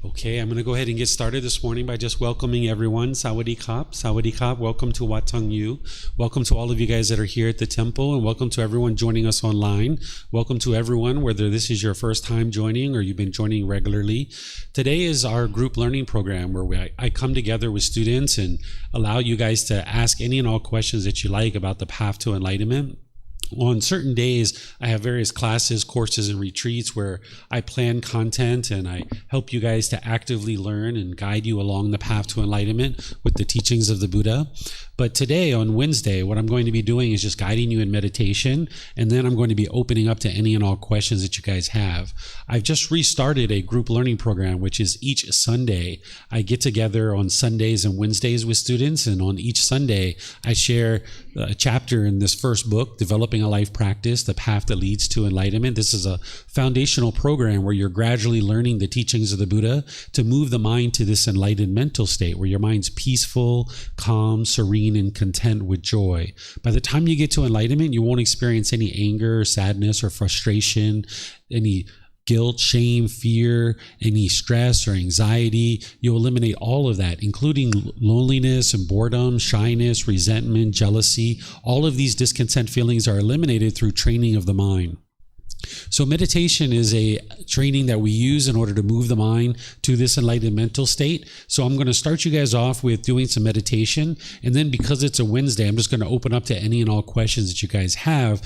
Okay, I'm going to go ahead and get started this morning by just welcoming everyone. Sawadee Kap, Sawadee Kap. Welcome to Wat Tung. Welcome to all of you guys that are here at the temple, and welcome to everyone joining us online. Welcome to everyone, whether this is your first time joining or you've been joining regularly. Today is our group learning program where I come together with students and allow you guys to ask any and all questions that you like about the path to enlightenment. On certain days, I have various classes, courses, and retreats where I plan content and I help you guys to actively learn and guide you along the path to enlightenment with the teachings of the Buddha. But today, on Wednesday, what I'm going to be doing is just guiding you in meditation, and then I'm going to be opening up to any and all questions that you guys have. I've just restarted a group learning program, which is each Sunday. I get together on Sundays and Wednesdays with students, and on each Sunday, I share a chapter in this first book, Developing a Life Practice, The Path That Leads to Enlightenment. This is a foundational program where you're gradually learning the teachings of the Buddha to move the mind to this enlightened mental state where your mind's peaceful, calm, serene, and content with joy. By the time you get to enlightenment, you won't experience any anger, sadness, or frustration, any guilt, shame, fear, any stress or anxiety. You'll eliminate all of that, including loneliness and boredom, shyness, resentment, jealousy. All of these discontent feelings are eliminated through training of the mind. So meditation is a training that we use in order to move the mind to this enlightened mental state. So I'm going to start you guys off with doing some meditation. And then because it's a Wednesday, I'm just going to open up to any and all questions that you guys have.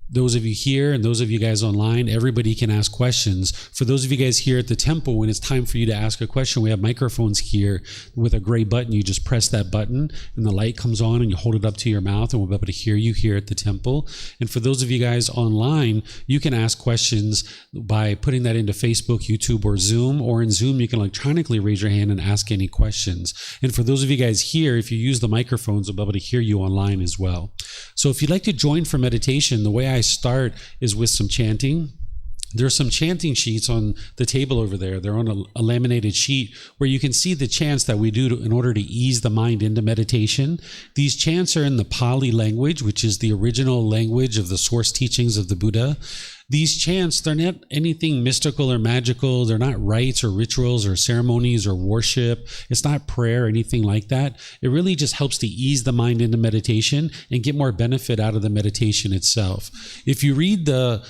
Those of you here and those of you guys online, everybody can ask questions. For those of you guys here at the temple, when it's time for you to ask a question, we have microphones here with a gray button. You just press that button and the light comes on and you hold it up to your mouth and we'll be able to hear you here at the temple. And for those of you guys online, you can ask questions by putting that into Facebook, YouTube, or Zoom. Or in Zoom, you can electronically raise your hand and ask any questions. And for those of you guys here, if you use the microphones, we'll be able to hear you online as well. So if you'd like to join for meditation, the way I start is with some chanting. There's some chanting sheets on the table over there. They're on a laminated sheet where you can see the chants that we do in order to ease the mind into meditation. These chants are in the Pali language, which is the original language of the source teachings of the Buddha. These chants, they're not anything mystical or magical. They're not rites or rituals or ceremonies or worship. It's not prayer or anything like that. It really just helps to ease the mind into meditation and get more benefit out of the meditation itself. If you read the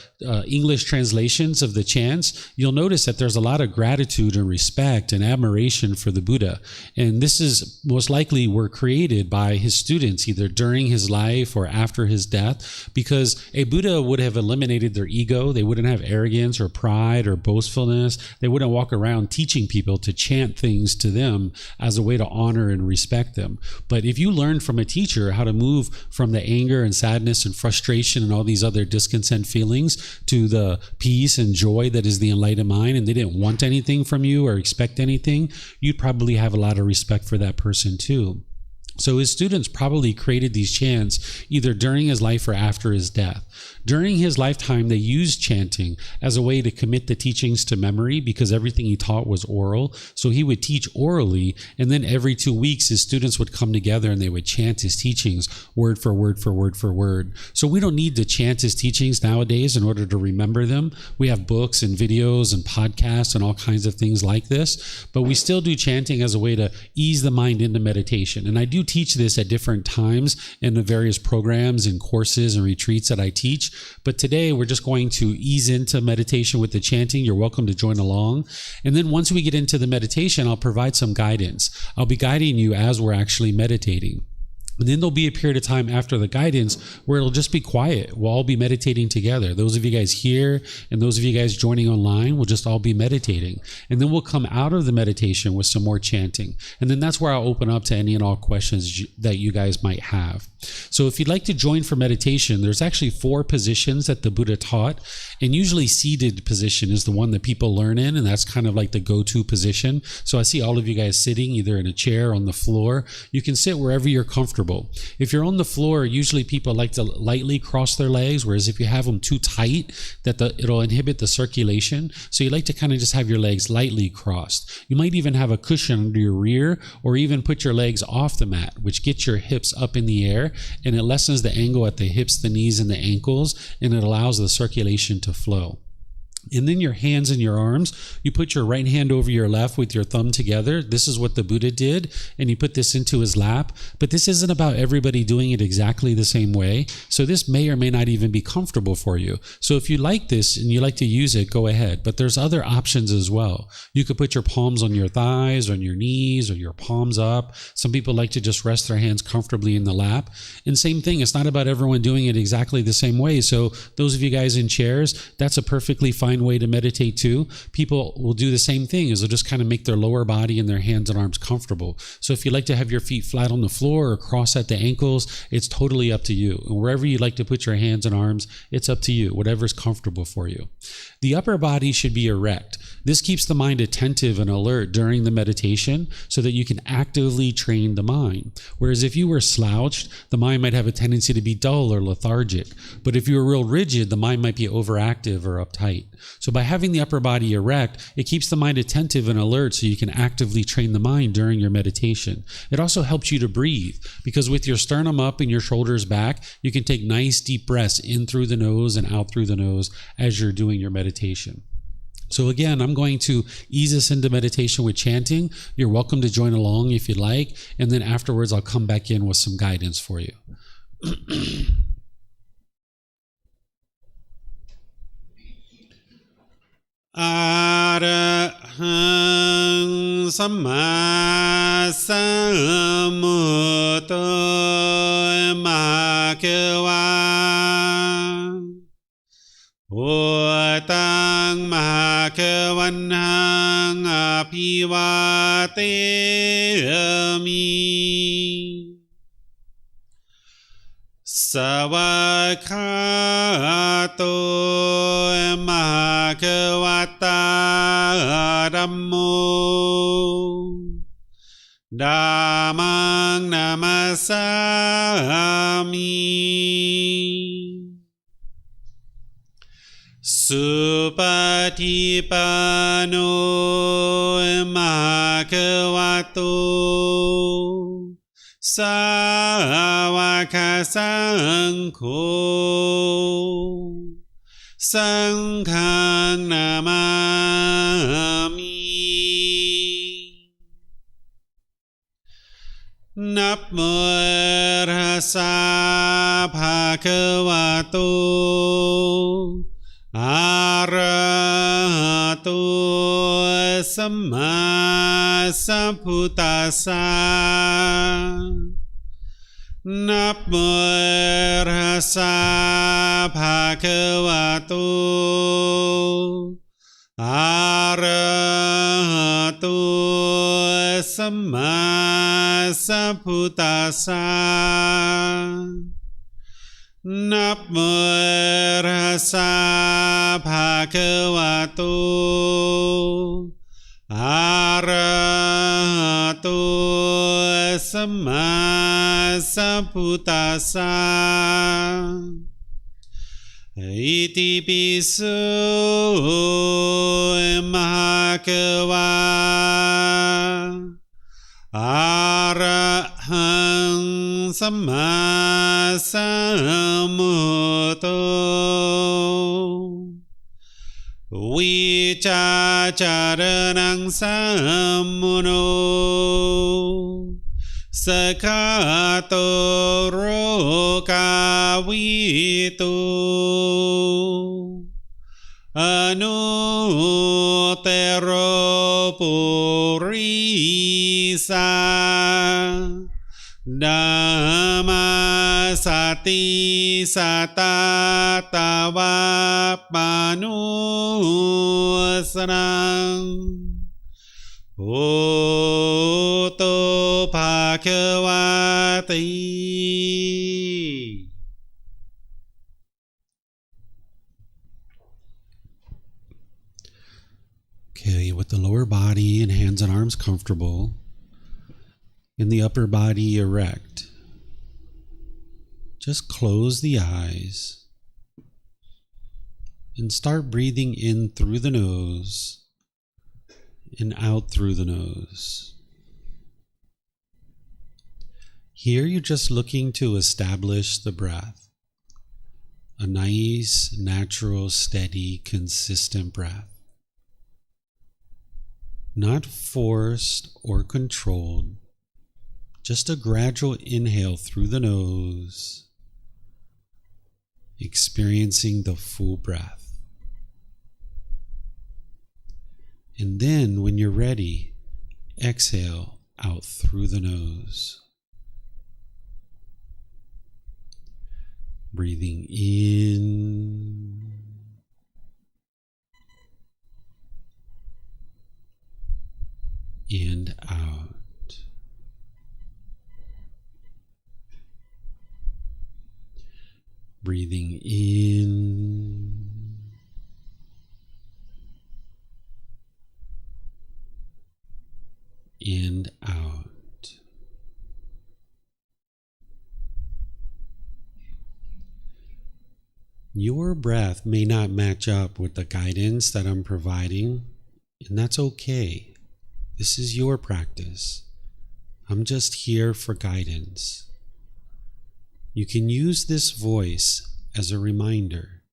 English translations of the chants, you'll notice that there's a lot of gratitude and respect and admiration for the Buddha. And this is most likely were created by his students, either during his life or after his death, because a Buddha would have eliminated their ego. They wouldn't have arrogance or pride or boastfulness. They wouldn't walk around teaching people to chant things to them as a way to honor and respect them. But if you learn from a teacher how to move from the anger and sadness and frustration and all these other discontent feelings to the peace and joy that is the enlightened mind, and they didn't want anything from you or expect anything, you'd probably have a lot of respect for that person too. So his students probably created these chants either during his life or after his death. During his lifetime, they used chanting as a way to commit the teachings to memory because everything he taught was oral. So he would teach orally, and then every 2 weeks, his students would come together and they would chant his teachings word for word for word for word. So we don't need to chant his teachings nowadays in order to remember them. We have books and videos and podcasts and all kinds of things like this, but we still do chanting as a way to ease the mind into meditation. And I do teach this at different times in the various programs and courses and retreats that I teach. But today we're just going to ease into meditation with the chanting. You're welcome to join along. And then once we get into the meditation, I'll provide some guidance. I'll be guiding you as we're actually meditating. And then there'll be a period of time after the guidance where it'll just be quiet. We'll all be meditating together. Those of you guys here and those of you guys joining online will just all be meditating. And then we'll come out of the meditation with some more chanting. And then that's where I'll open up to any and all questions that you guys might have. So if you'd like to join for meditation, there's actually 4 positions that the Buddha taught. And usually seated position is the one that people learn in, and that's kind of like the go-to position. So I see all of you guys sitting either in a chair or on the floor. You can sit wherever you're comfortable. If you're on the floor, usually people like to lightly cross their legs, whereas if you have them too tight, it'll inhibit the circulation. So you like to kind of just have your legs lightly crossed. You might even have a cushion under your rear, or even put your legs off the mat, which gets your hips up in the air, and it lessens the angle at the hips, the knees, and the ankles, and it allows the circulation to flow. And then your hands and your arms, you put your right hand over your left with your thumb together. This is what the Buddha did. And you put this into his lap. But this isn't about everybody doing it exactly the same way. So this may or may not even be comfortable for you. So if you like this and you like to use it, go ahead. But there's other options as well. You could put your palms on your thighs, on your knees, or your palms up. Some people like to just rest their hands comfortably in the lap. And same thing, it's not about everyone doing it exactly the same way. So those of you guys in chairs, that's a perfectly fine way to meditate too. People will do the same thing, is they'll just kind of make their lower body and their hands and arms comfortable. So if you like to have your feet flat on the floor or cross at the ankles, it's totally up to you. And wherever you like to put your hands and arms, it's up to you, whatever's comfortable for you. The upper body should be erect. This keeps the mind attentive and alert during the meditation so that you can actively train the mind. Whereas if you were slouched, the mind might have a tendency to be dull or lethargic. But if you were real rigid, the mind might be overactive or uptight. So by having the upper body erect, it keeps the mind attentive and alert so you can actively train the mind during your meditation. It also helps you to breathe, because with your sternum up and your shoulders back, you can take nice deep breaths in through the nose and out through the nose as you're doing your meditation. So again, I'm going to ease us into meditation with chanting. You're welcome to join along if you'd like, and then afterwards I'll come back in with some guidance for you. Arahang Samma Sambuddho Bhagava Wat Tung Bhagavanhang Apivateyami Savakhato Bhagavata Dhammo Dhammang Namasami Supatipano Bhagavato Sāvaka Saṅkho Saṅghang Namami Namo Tassa Bhagavato Arahato Samma Sambuddhassa Namo Tassa Bhagavato Arahato Samma Sambuddhassa Namo Tassa Bhagavato Arahato Samma Sambuddhassa Iti piso Bhagava Arahang Samma Sambuddho Vicacaranang Sammuno Sakhato Rokavito Anutero Purisa Dhamma Sati Satatava Panusarang Oto Bhagavati. Okay, with the lower body and hands and arms comfortable, and the upper body erect, just close the eyes and start breathing in through the nose and out through the nose. Here you're just looking to establish the breath. A nice, natural, steady, consistent breath. Not forced or controlled, just a gradual inhale through the nose, experiencing the full breath. And then, when you're ready, exhale out through the nose. Breathing in and out. Breathing in and out. Your breath may not match up with the guidance that I'm providing, and that's okay. This is your practice. I'm just here for guidance. You can use this voice as a reminder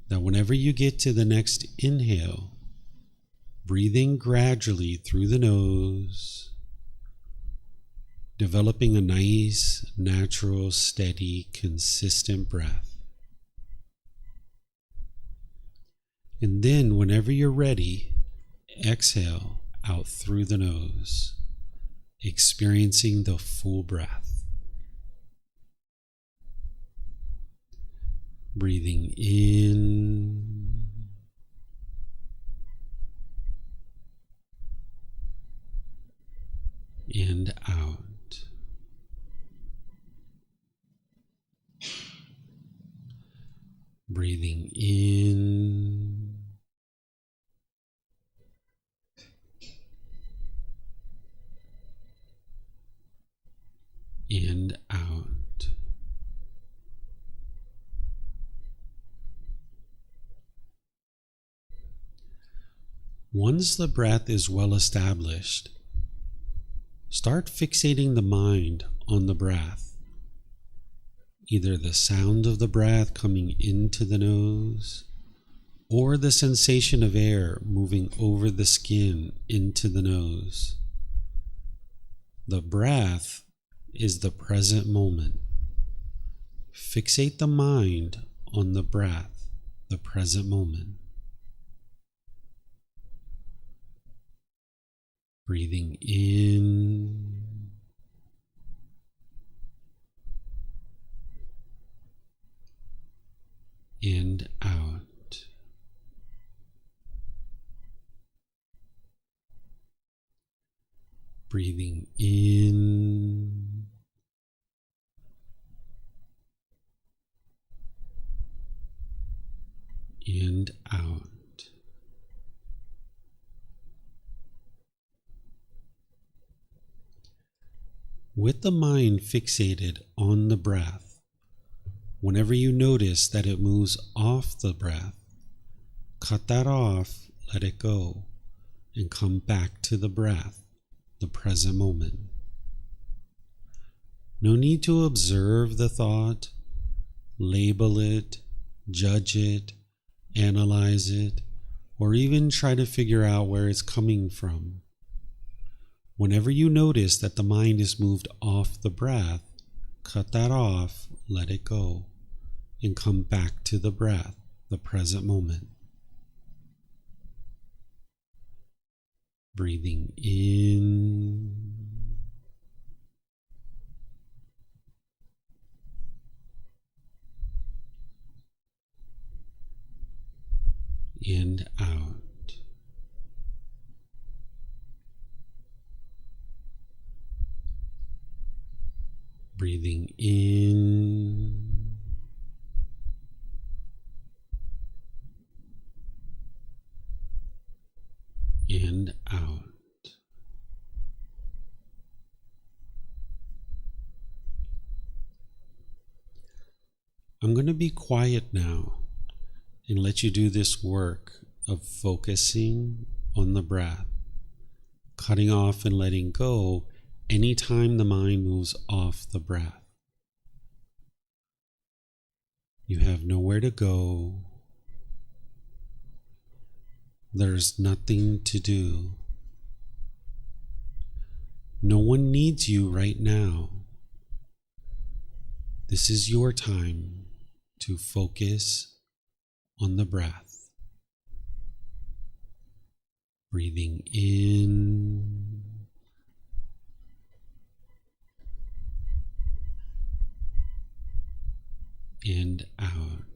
that whenever you get to the next inhale, breathing gradually through the nose, developing a nice, natural, steady, consistent breath. And then, whenever you're ready, exhale out through the nose, experiencing the full breath. Breathing in and out. Breathing in and out. Once the breath is well established, start fixating the mind on the breath, either the sound of the breath coming into the nose or the sensation of air moving over the skin into the nose. The breath is the present moment. Fixate the mind on the breath, the present moment. Breathing in and out. Breathing in and out. With the mind fixated on the breath, whenever you notice that it moves off the breath, cut that off, let it go, and come back to the breath, the present moment. No need to observe the thought, label it, judge it, analyze it, or even try to figure out where it's coming from. Whenever you notice that the mind is moved off the breath, cut that off, let it go, and come back to the breath, the present moment. Breathing in and out. Breathing in and out. I'm going to be quiet now and let you do this work of focusing on the breath, cutting off and letting go anytime the mind moves off the breath. You have nowhere to go. There's nothing to do. No one needs you right now. This is your time to focus on the breath. Breathing in and out.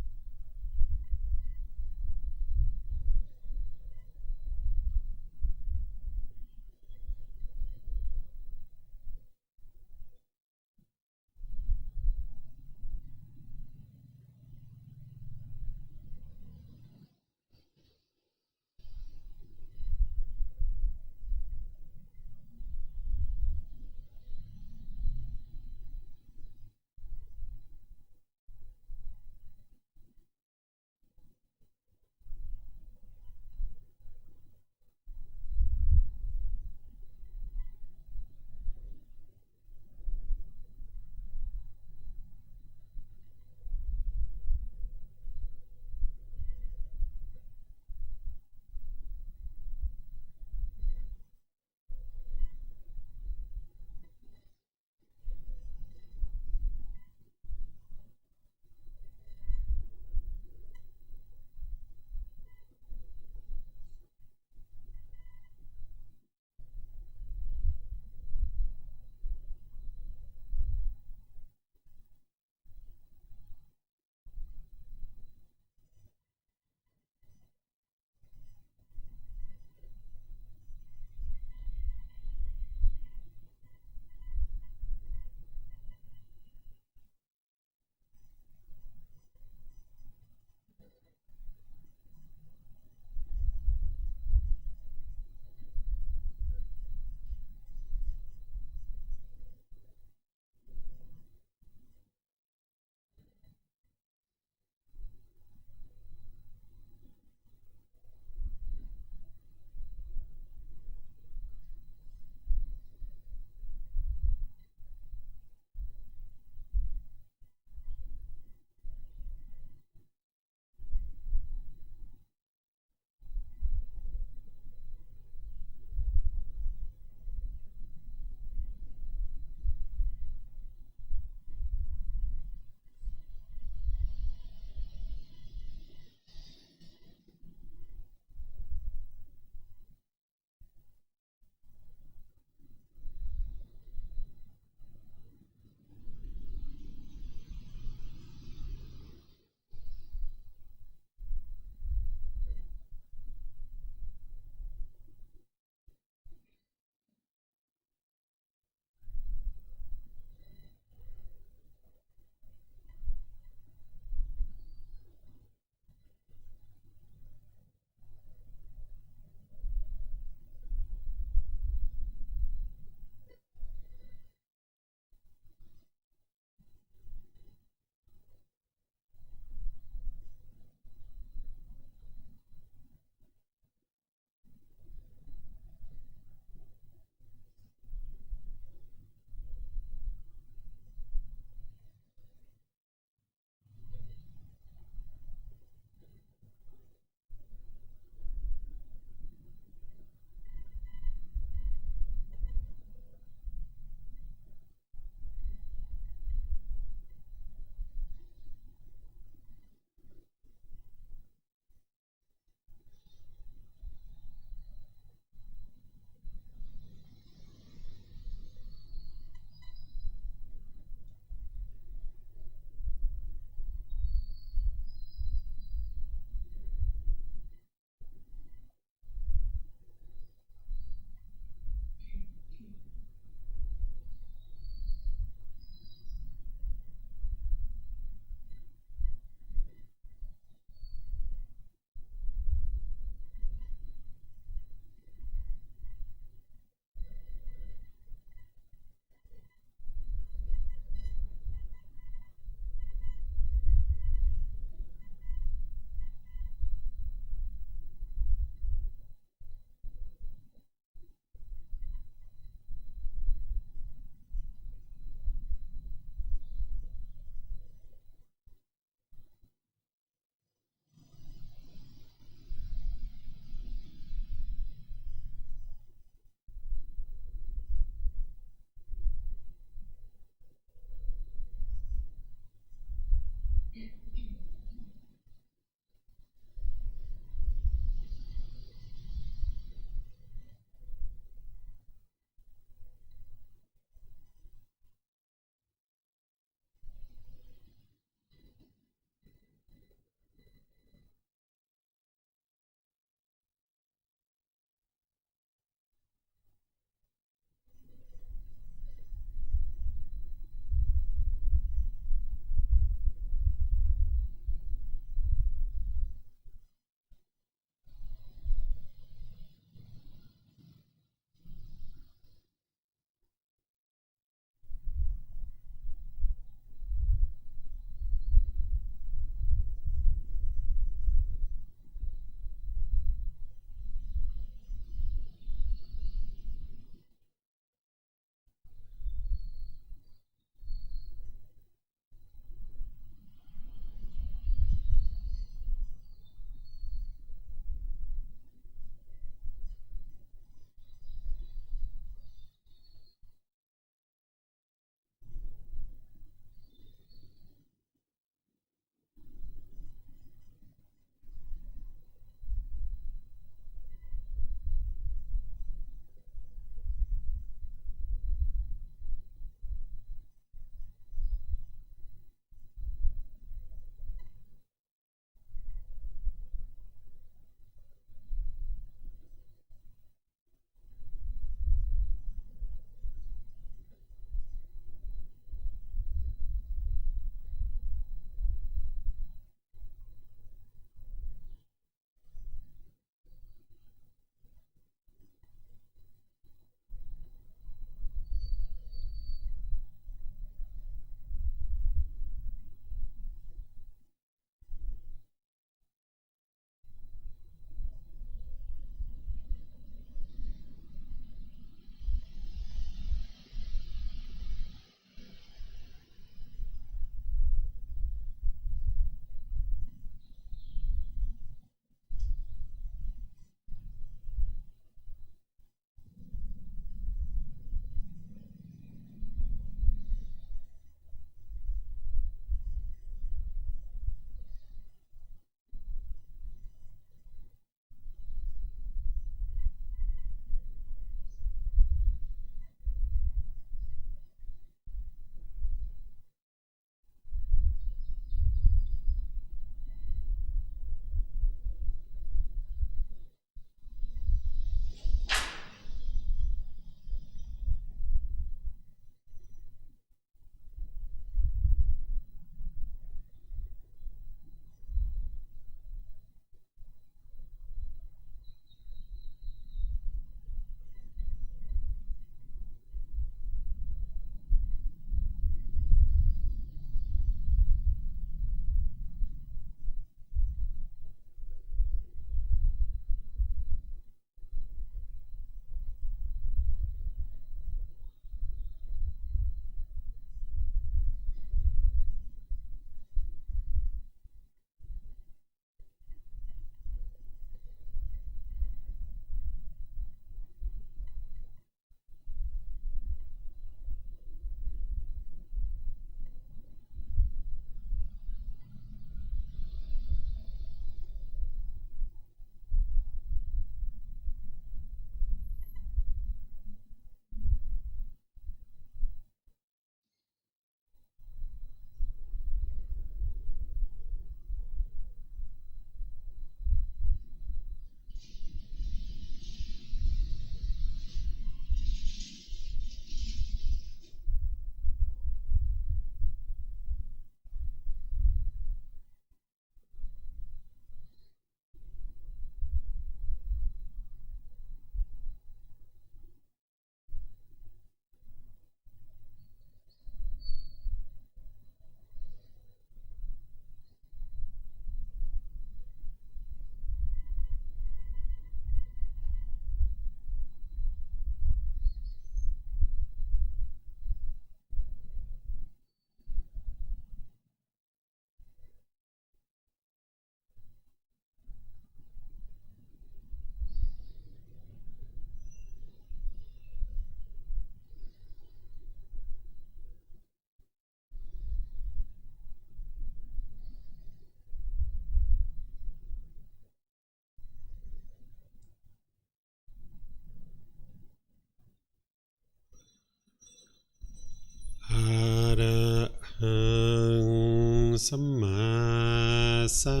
สั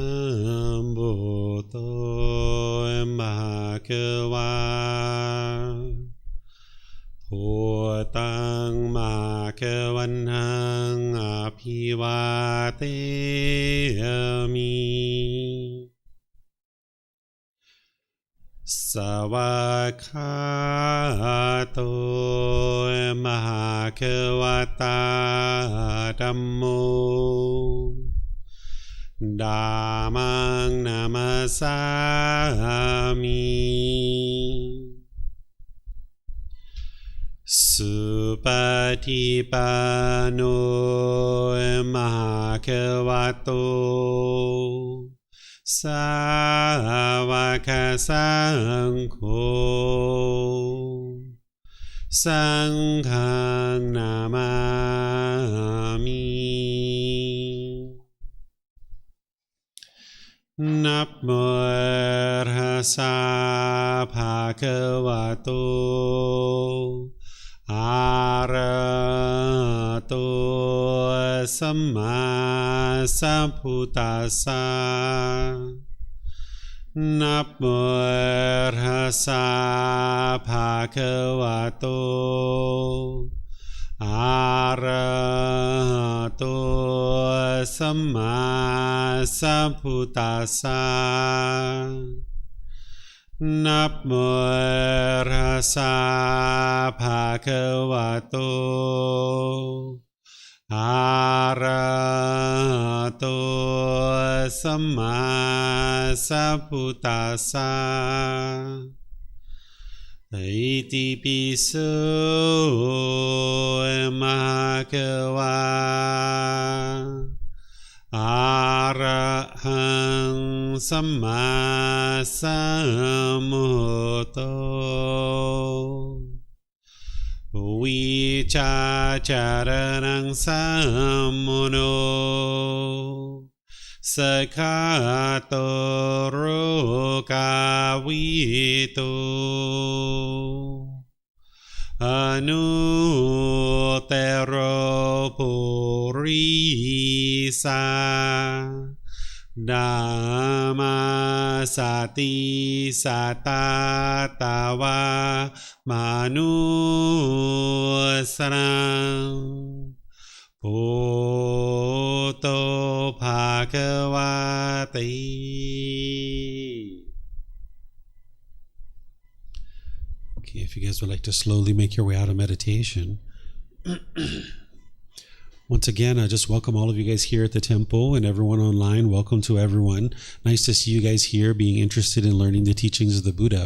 มพุทโธภควาพุทธังภวันตังอภิวาเทมิสวากขาโตมหาควตาธัมโมธัมมังนามัสสามิสุปฏิปันโนมหาควโตสาวกสังโฆสังฆังนามามินะโมตัสสะภะคะวะโตอะระหะโตสัมมาสัมพุทธัสสะนะโมตัสสะภะคะวะโตอะระหะโตสัมมาสัมพุทธัสสะนะโมตัสสะภะคะวะโตอะระหะโตสัมมาสัมพุทธัสสะอิติปิโสภะคะวะอะระหังสัมมาสัมพุทโธวิชาจารณังสัมมุโนสกขาโตโรกาวิโตอนุเตโรปุริสาธัมมาสติสัตตาตาวามานุสรังพุทโธภควาติ Okay, if you guys would like to slowly make your way out of meditation. Once again, I just welcome all of you guys here at the temple and everyone online. Welcome to everyone. Nice to see you guys here being interested in learning the teachings of the Buddha.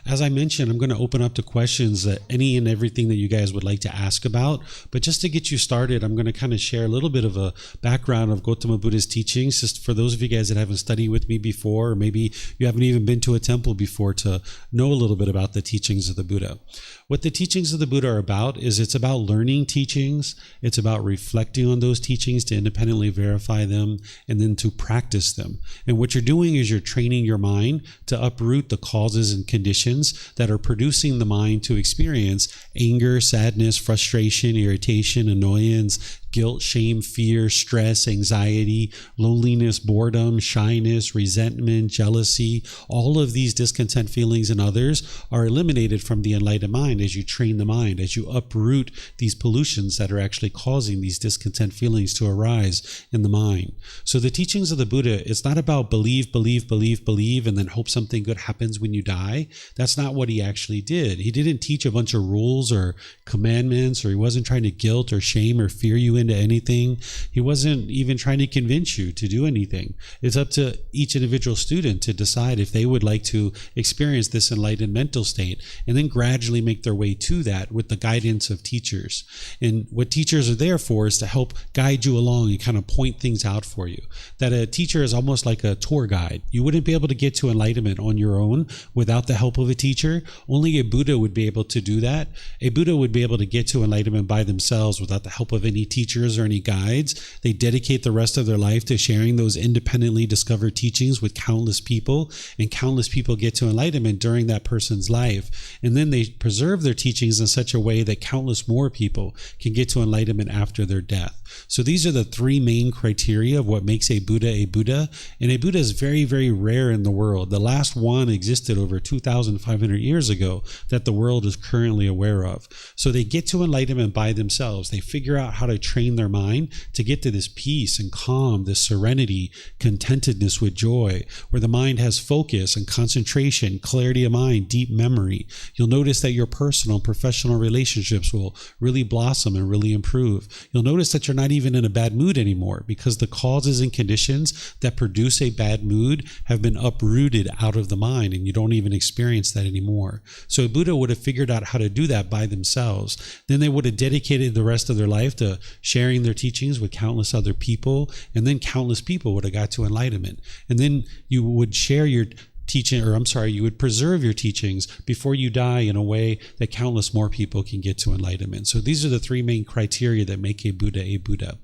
As I mentioned, I'm going to open up to questions that any and everything that you guys would like to ask about. But just to get you started, I'm going to kind of share a little bit of a background of Gautama Buddha's teachings, just for those of you guys that haven't studied with me before, or maybe you haven't even been to a temple before, to know a little bit about the teachings of the Buddha. What the teachings of the Buddha are about is it's about learning teachings. It's about reflecting on those teachings to independently verify them and then to practice them. And what you're doing is you're training your mind to uproot the causes and conditions that are producing the mind to experience anger, sadness, frustration, irritation, annoyance, guilt, shame, fear, stress, anxiety, loneliness, boredom, shyness, resentment, jealousy. All of these discontent feelings and others are eliminated from the enlightened mind as you train the mind, as you uproot these pollutions that are actually causing these discontent feelings to arise in the mind. So the teachings of the Buddha, it's not about believe, and then hope something good happens when you die. That's not what he actually did. He didn't teach a bunch of rules or commandments, or he wasn't trying to guilt or shame or fear you into anything. He wasn't even trying to convince you to do anything. It's up to each individual student to decide if they would like to experience this enlightened mental state, and then gradually make their way to that with the guidance of teachers. And what teachers are there for is to help guide you along and kind of point things out for you. That a teacher is almost like a tour guide. You wouldn't be able to get to enlightenment on your own without the help of a teacher. Only a Buddha would be able to do that. A Buddha would be able to get to enlightenment by themselves without the help of any teacher teachers or any guides. They dedicate the rest of their life to sharing those independently discovered teachings with countless people, and countless people get to enlightenment during that person's life. And then they preserve their teachings in such a way that countless more people can get to enlightenment after their death. So these are the three main criteria of what makes a Buddha a Buddha. And a Buddha is very, very rare in the world. The last one existed over 2,500 years ago that the world is currently aware of. So they get to enlightenment by themselves. They figure out how to train their mind to get to this peace and calm, this serenity, contentedness with joy, where the mind has focus and concentration, clarity of mind, deep memory. You'll notice that your personal and professional relationships will really blossom and really improve. You'll notice that you're not even in a bad mood anymore, because the causes and conditions that produce a bad mood have been uprooted out of the mind, and you don't even experience that anymore. So a Buddha would have figured out how to do that by themselves. Then they would have dedicated the rest of their life to sharing their teachings with countless other people, and then countless people would have got to enlightenment. And then you would share your you would preserve your teachings before you die in a way that countless more people can get to enlightenment. So these are the three main criteria that make a Buddha a Buddha.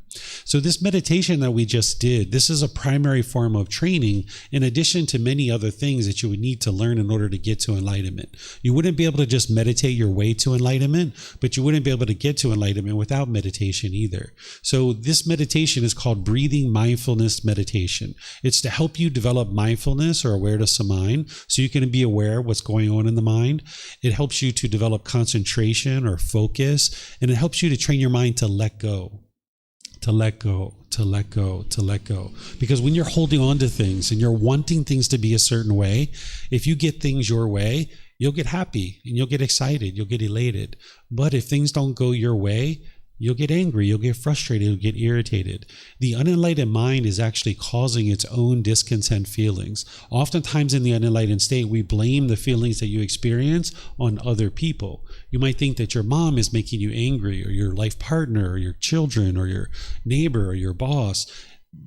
So this meditation that we just did, this is a primary form of training in addition to many other things that you would need to learn in order to get to enlightenment. You wouldn't be able to just meditate your way to enlightenment, but you wouldn't be able to get to enlightenment without meditation either. So this meditation is called Breathing Mindfulness Meditation. It's to help you develop mindfulness or awareness of mind, so you can be aware of what's going on in the mind. It helps you to develop concentration or focus, and it helps you to train your mind to let go. To let go, to let go, to let go. Because when you're holding on to things and you're wanting things to be a certain way, if you get things your way, you'll get happy and you'll get excited, you'll get elated. But if things don't go your way, you'll get angry, you'll get frustrated, you'll get irritated. The unenlightened mind is actually causing its own discontent feelings. Oftentimes in the unenlightened state, we blame the feelings that you experience on other people. You might think that your mom is making you angry, or your life partner, or your children, or your neighbor, or your boss.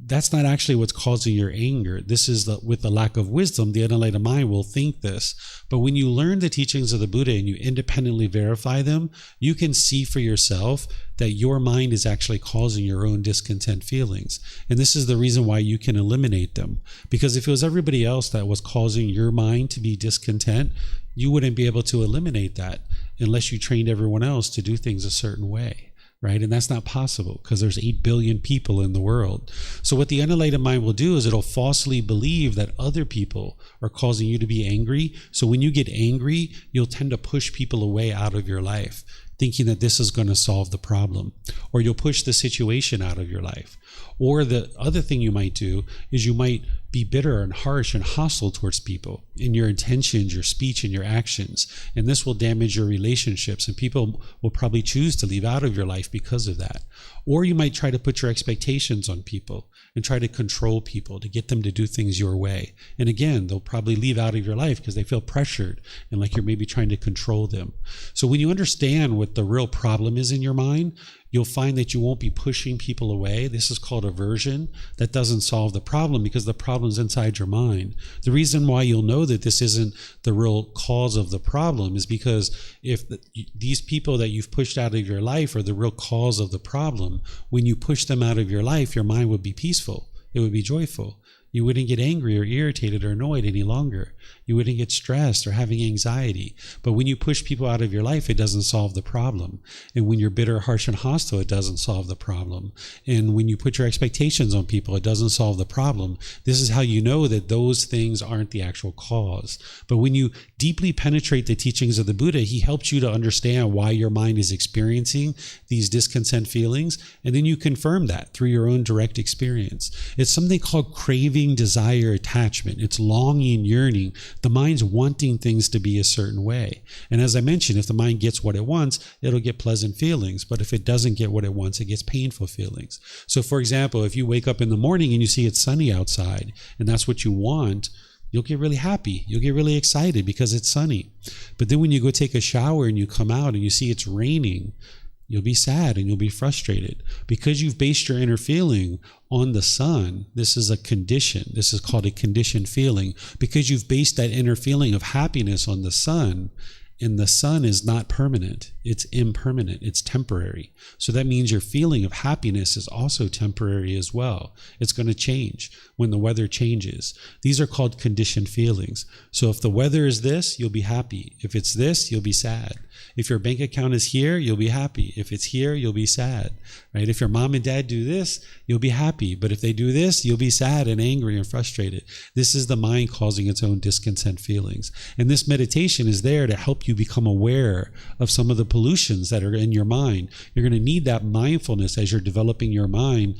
That's not actually what's causing your anger. This is with the lack of wisdom, the unenlightened mind will think this. But when you learn the teachings of the Buddha and you independently verify them, you can see for yourself that your mind is actually causing your own discontent feelings. And this is the reason why you can eliminate them. Because if it was everybody else that was causing your mind to be discontent, you wouldn't be able to eliminate that unless you trained everyone else to do things a certain way. Right? And that's not possible because there's 8 billion people in the world. So what the unenlightened mind will do is it'll falsely believe that other people are causing you to be angry. So when you get angry, you'll tend to push people away out of your life, thinking that this is going to solve the problem. Or you'll push the situation out of your life. Or the other thing you might do is you might be bitter and harsh and hostile towards people in your intentions, your speech, and your actions. And this will damage your relationships, and people will probably choose to leave out of your life because of that. Or you might try to put your expectations on people and try to control people to get them to do things your way. And again, they'll probably leave out of your life because they feel pressured and like you're maybe trying to control them. So when you understand what the real problem is in your mind, you'll find that you won't be pushing people away. This is called aversion. That doesn't solve the problem because the problem's inside your mind. The reason why you'll know that this isn't the real cause of the problem is because if these people that you've pushed out of your life are the real cause of the problem, when you push them out of your life, your mind would be peaceful. It would be joyful. You wouldn't get angry or irritated or annoyed any longer. You wouldn't get stressed or having anxiety. But when you push people out of your life, it doesn't solve the problem. And when you're bitter, harsh, and hostile, it doesn't solve the problem. And when you put your expectations on people, it doesn't solve the problem. This is how you know that those things aren't the actual cause. But when you deeply penetrate the teachings of the Buddha, he helps you to understand why your mind is experiencing these discontent feelings. And then you confirm that through your own direct experience. It's something called craving, desire, attachment. It's longing, yearning. The mind's wanting things to be a certain way. And as I mentioned, if the mind gets what it wants, it'll get pleasant feelings. But if it doesn't get what it wants, it gets painful feelings. So for example, if you wake up in the morning and you see it's sunny outside, and that's what you want, you'll get really happy. You'll get really excited because it's sunny. But then when you go take a shower and you come out and you see it's raining, you'll be sad and you'll be frustrated because you've based your inner feeling on the sun. This is a condition. This is called a conditioned feeling because you've based that inner feeling of happiness on the sun. And the sun is not permanent. It's impermanent. It's temporary. So that means your feeling of happiness is also temporary as well. It's going to change when the weather changes. These are called conditioned feelings. So if the weather is this, you'll be happy. If it's this, you'll be sad. If your bank account is here, you'll be happy. If it's here, you'll be sad, right? If your mom and dad do this, you'll be happy. But if they do this, you'll be sad and angry and frustrated. This is the mind causing its own discontent feelings. And this meditation is there to help you become aware of some of the pollutions that are in your mind. You're going to need that mindfulness as you're developing your mind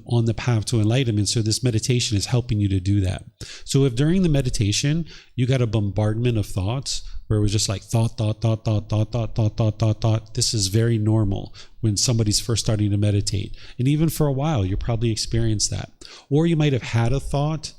on the path to enlightenment. So this meditation is helping you to do that. So if during the meditation, you got a bombardment of thoughts, where it was just like thought. This is very normal when somebody's first starting to meditate. And even for a while, you probably experienced that. Or you might have had a thought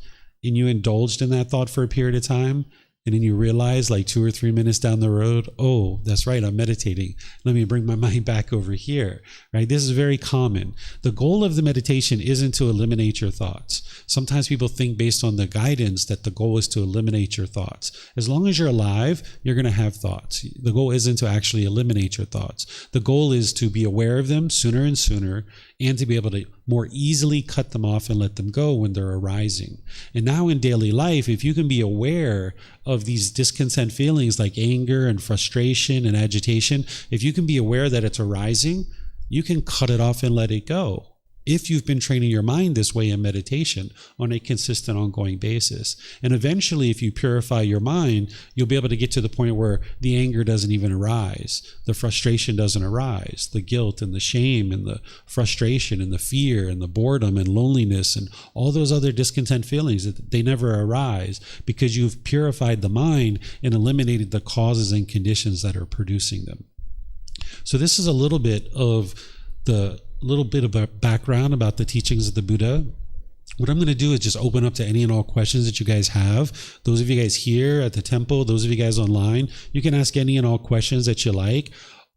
and you indulged in that thought for a period of time. And then you realize like 2 or 3 minutes down the road, oh, that's right, I'm meditating. Let me bring my mind back over here, right? This is very common. The goal of the meditation isn't to eliminate your thoughts. Sometimes people think based on the guidance that the goal is to eliminate your thoughts. As long as you're alive, you're going to have thoughts. The goal isn't to actually eliminate your thoughts. The goal is to be aware of them sooner and sooner, and to be able to more easily cut them off and let them go when they're arising. And now in daily life, if you can be aware of these discontent feelings like anger and frustration and agitation, if you can be aware that it's arising, you can cut it off and let it go. If you've been training your mind this way in meditation on a consistent, ongoing basis. And eventually, if you purify your mind, you'll be able to get to the point where the anger doesn't even arise, the frustration doesn't arise, the guilt and the shame and the frustration and the fear and the boredom and loneliness and all those other discontent feelings, that they never arise because you've purified the mind and eliminated the causes and conditions that are producing them. So this is a little bit of a background about the teachings of the Buddha. What I'm going to do is just open up to any and all questions that you guys have. Those of you guys here at the temple, those of you guys online, you can ask any and all questions that you like.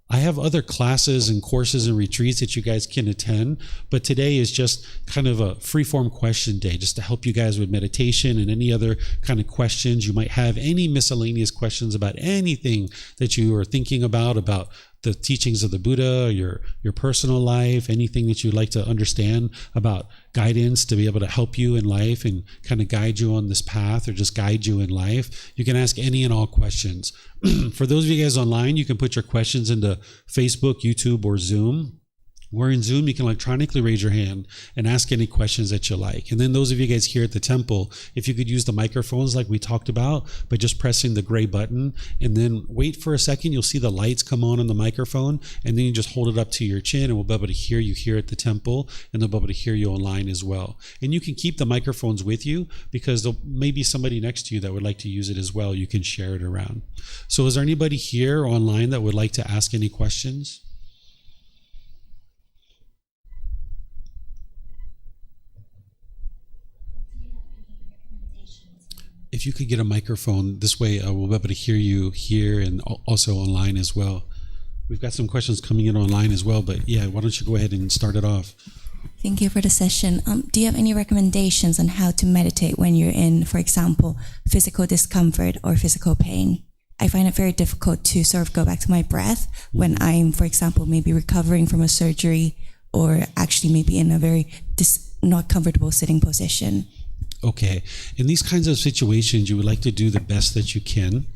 I have other classes and courses and retreats that you guys can attend, but today is just kind of a free-form question day, just to help you guys with meditation and any other kind of questions you might have, any miscellaneous questions about anything that you are thinking about the teachings of the Buddha, your personal life, anything that you'd like to understand about guidance to be able to help you in life and kind of guide you on this path or just guide you in life. You can ask any and all questions. For those of you guys online, you can put your questions into Facebook, YouTube, or Zoom. Or in Zoom, you can electronically raise your hand and ask any questions that you like. And then those of you guys here at the temple, if you could use the microphones like we talked about, by just pressing the gray button and then wait for a second, you'll see the lights come on the microphone, and then you just hold it up to your chin and we'll be able to hear you here at the temple, and they'll be able to hear you online as well. And you can keep the microphones with you because there may be somebody next to you that would like to use it as well. You can share it around. So is there anybody here online that would like to ask any questions? If you could get a microphone, this way we'll be able to hear you here and also online as well. We've got some questions coming in online as well, but yeah, why don't you go ahead and start it off? Thank you for the session. Do you have any recommendations on how to meditate when you're in, for example, physical discomfort or physical pain? I find it very difficult to sort of go back to my breath when I'm, for example, maybe recovering from a surgery or actually maybe in a very not comfortable sitting position. Okay. In these kinds of situations, you would like to do the best that you can,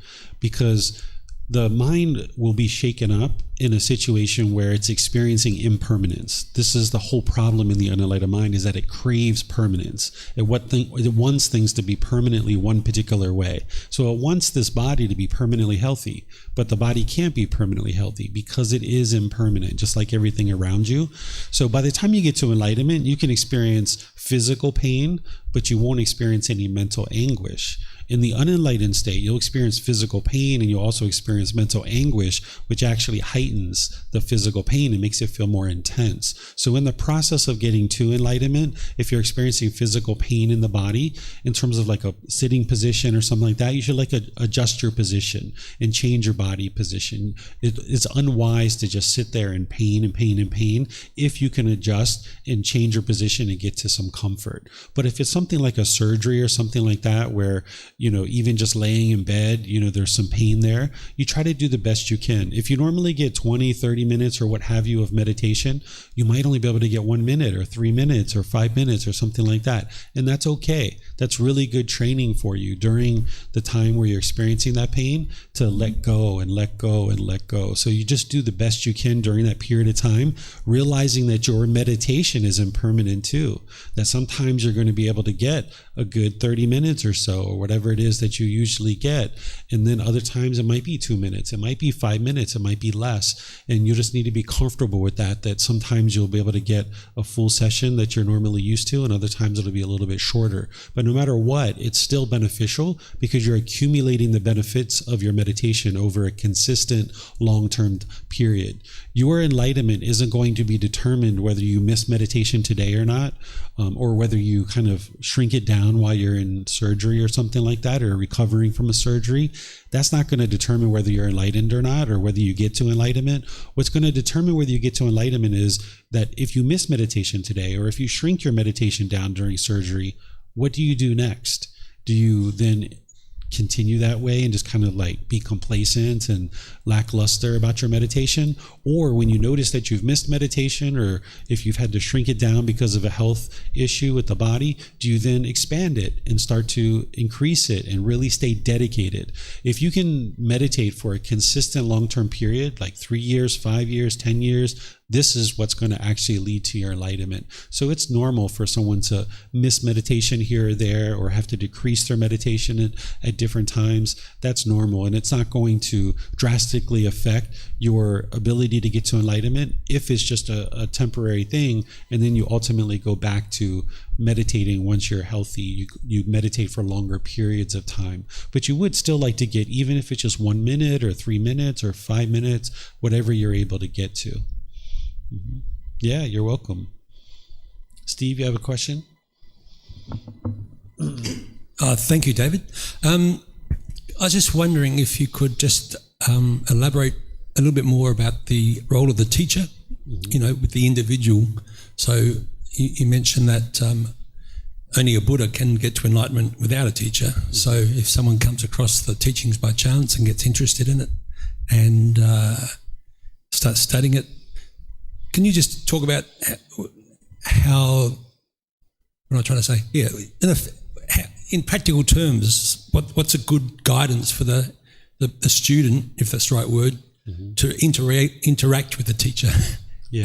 because the mind will be shaken up in a situation where it's experiencing impermanence. This is the whole problem in the unenlightened mind, is that it craves permanence. It wants things to be permanently one particular way. So it wants this body to be permanently healthy, but the body can't be permanently healthy because it is impermanent, just like everything around you. So by the time you get to enlightenment, you can experience physical pain, but you won't experience any mental anguish. In the unenlightened state, you'll experience physical pain, and you'll also experience mental anguish, which actually heightens the physical pain and makes it feel more intense. So in the process of getting to enlightenment, if you're experiencing physical pain in the body, in terms of like a sitting position or something like that, you should adjust your position and change your body position. It's unwise to just sit there in pain and pain and pain if you can adjust and change your position and get to some comfort. But if it's something like a surgery or something like that, where even just laying in bed, there's some pain there, you try to do the best you can. If you normally get 20, 30 minutes or what have you of meditation, you might only be able to get 1 minute or 3 minutes or 5 minutes or something like that. And that's okay. That's really good training for you during the time where you're experiencing that pain to let go and let go and let go. So you just do the best you can during that period of time, realizing that your meditation is impermanent too, that sometimes you're going to be able to get a good 30 minutes or so, or whatever it is that you usually get. And then other times it might be 2 minutes, it might be 5 minutes, it might be less. And you just need to be comfortable with that sometimes you'll be able to get a full session that you're normally used to, and other times it'll be a little bit shorter. But no matter what, it's still beneficial because you're accumulating the benefits of your meditation over a consistent long-term period. Your enlightenment isn't going to be determined whether you miss meditation today or not, or whether you kind of shrink it down while you're in surgery or something like that, or recovering from a surgery. That's not going to determine whether you're enlightened or not, or whether you get to enlightenment. What's going to determine whether you get to enlightenment is that if you miss meditation today, or if you shrink your meditation down during surgery, what do you do next? Do you then continue that way and just kind of like be complacent and lackluster about your meditation? Or when you notice that you've missed meditation, or if you've had to shrink it down because of a health issue with the body, do you then expand it and start to increase it and really stay dedicated? If you can meditate for a consistent long-term period, like 3 years, 5 years, 10 years, this is what's going to actually lead to your enlightenment. So it's normal for someone to miss meditation here or there, or have to decrease their meditation at different times. That's normal, and it's not going to drastically affect your ability to get to enlightenment if it's just a temporary thing, and then you ultimately go back to meditating once you're healthy. You meditate for longer periods of time, but you would still like to get, even if it's just 1 minute or 3 minutes or 5 minutes, whatever you're able to get to. Mm-hmm. Yeah, you're welcome. Steve, you have a question? Thank you, David. I was just wondering if you could just elaborate a little bit more about the role of the teacher, with the individual. So you mentioned that only a Buddha can get to enlightenment without a teacher. So if someone comes across the teachings by chance and gets interested in it and starts studying it, can you just talk about how, what am I trying to say? Yeah, in practical terms, what's a good guidance for the student, if that's the right word, to interact with the teacher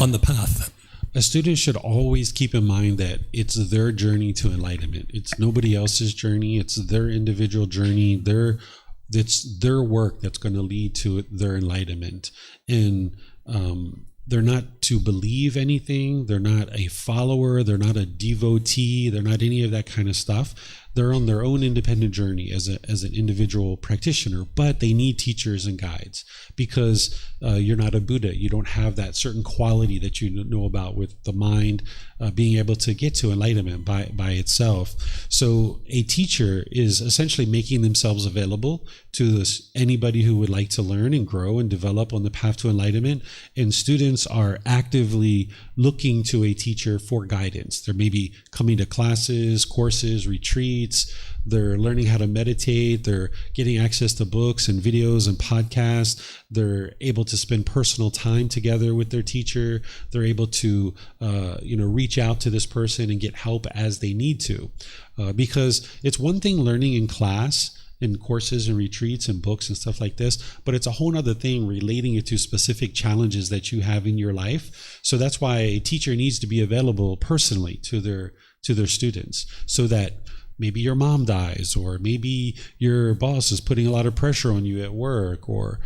on the path? A student should always keep in mind that it's their journey to enlightenment. It's nobody else's journey. It's their individual journey. It's their work that's going to lead to their enlightenment. And they're not to believe anything. They're not a follower. They're not a devotee. They're not any of that kind of stuff. They're on their own independent journey as an individual practitioner, but they need teachers and guides because you're not a Buddha. You don't have that certain quality that you know about with the mind being able to get to enlightenment by itself. So a teacher is essentially making themselves available to anybody who would like to learn and grow and develop on the path to enlightenment. And students are actively looking to a teacher for guidance. They're maybe coming to classes, courses, retreats. They're learning how to meditate. They're getting access to books and videos and podcasts. They're able to spend personal time together with their teacher. They're able to, reach out to this person and get help as they need to. Because it's one thing learning in class, in courses and retreats and books and stuff like this, but it's a whole other thing relating it to specific challenges that you have in your life. So that's why a teacher needs to be available personally to their students, so that maybe your mom dies, or maybe your boss is putting a lot of pressure on you at work, or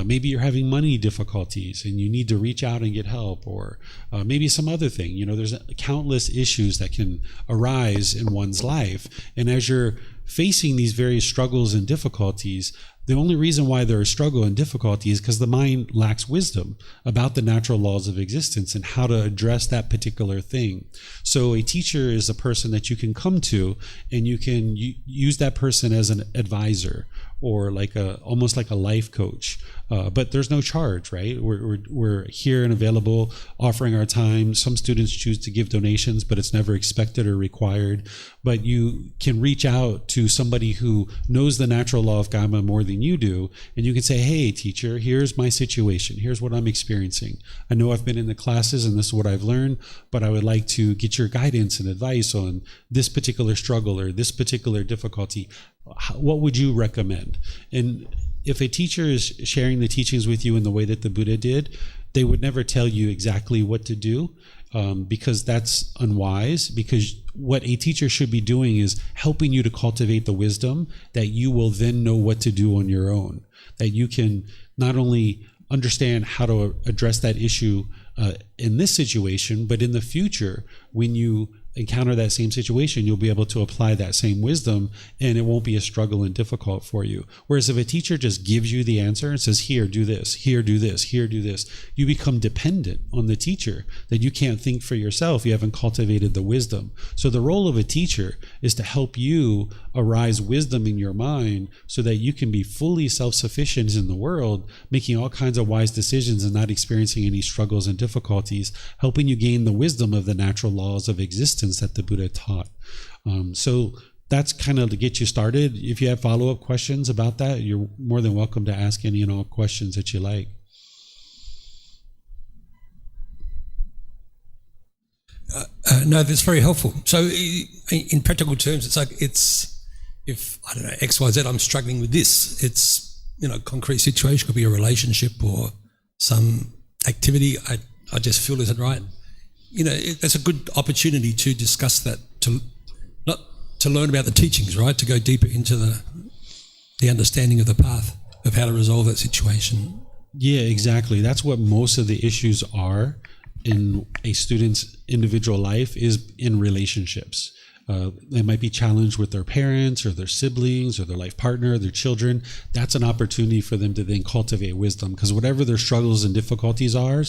maybe you're having money difficulties and you need to reach out and get help, or maybe some other thing. There's countless issues that can arise in one's life. And as you're facing these various struggles and difficulties, the only reason why there is struggle and difficulty is because the mind lacks wisdom about the natural laws of existence and how to address that particular thing. So a teacher is a person that you can come to, and you can use that person as an advisor or like almost like a life coach. But there's no charge, right? We're here and available, offering our time. Some students choose to give donations, but it's never expected or required. But you can reach out to somebody who knows the natural law of karma more than you do, and you can say, hey, teacher, here's my situation. Here's what I'm experiencing. I know I've been in the classes and this is what I've learned, but I would like to get your guidance and advice on this particular struggle or this particular difficulty. What would you recommend? And if a teacher is sharing the teachings with you in the way that the Buddha did, they would never tell you exactly what to do, because that's unwise. Because what a teacher should be doing is helping you to cultivate the wisdom that you will then know what to do on your own. That you can not only understand how to address that issue in this situation, but in the future, when you encounter that same situation, you'll be able to apply that same wisdom, and it won't be a struggle and difficult for you. Whereas if a teacher just gives you the answer and says, here, do this, here, do this, here, do this, you become dependent on the teacher, that you can't think for yourself. You haven't cultivated the wisdom. So the role of a teacher is to help you arise wisdom in your mind so that you can be fully self-sufficient in the world, making all kinds of wise decisions and not experiencing any struggles and difficulties, helping you gain the wisdom of the natural laws of existence that the Buddha taught. So that's kind of to get you started. If you have follow-up questions about that, you're more than welcome to ask any and all questions that you like. No, that's very helpful. So in practical terms, it's like, if, I don't know, X, Y, Z, I'm struggling with this. It's, concrete situation, could be a relationship or some activity. I just feel isn't right. That's a good opportunity to discuss that, not to learn about the teachings, right? To go deeper into the understanding of the path of how to resolve that situation. Yeah, exactly. That's what most of the issues are in a student's individual life, is in relationships. They might be challenged with their parents or their siblings or their life partner, their children. That's an opportunity for them to then cultivate wisdom, because whatever their struggles and difficulties are,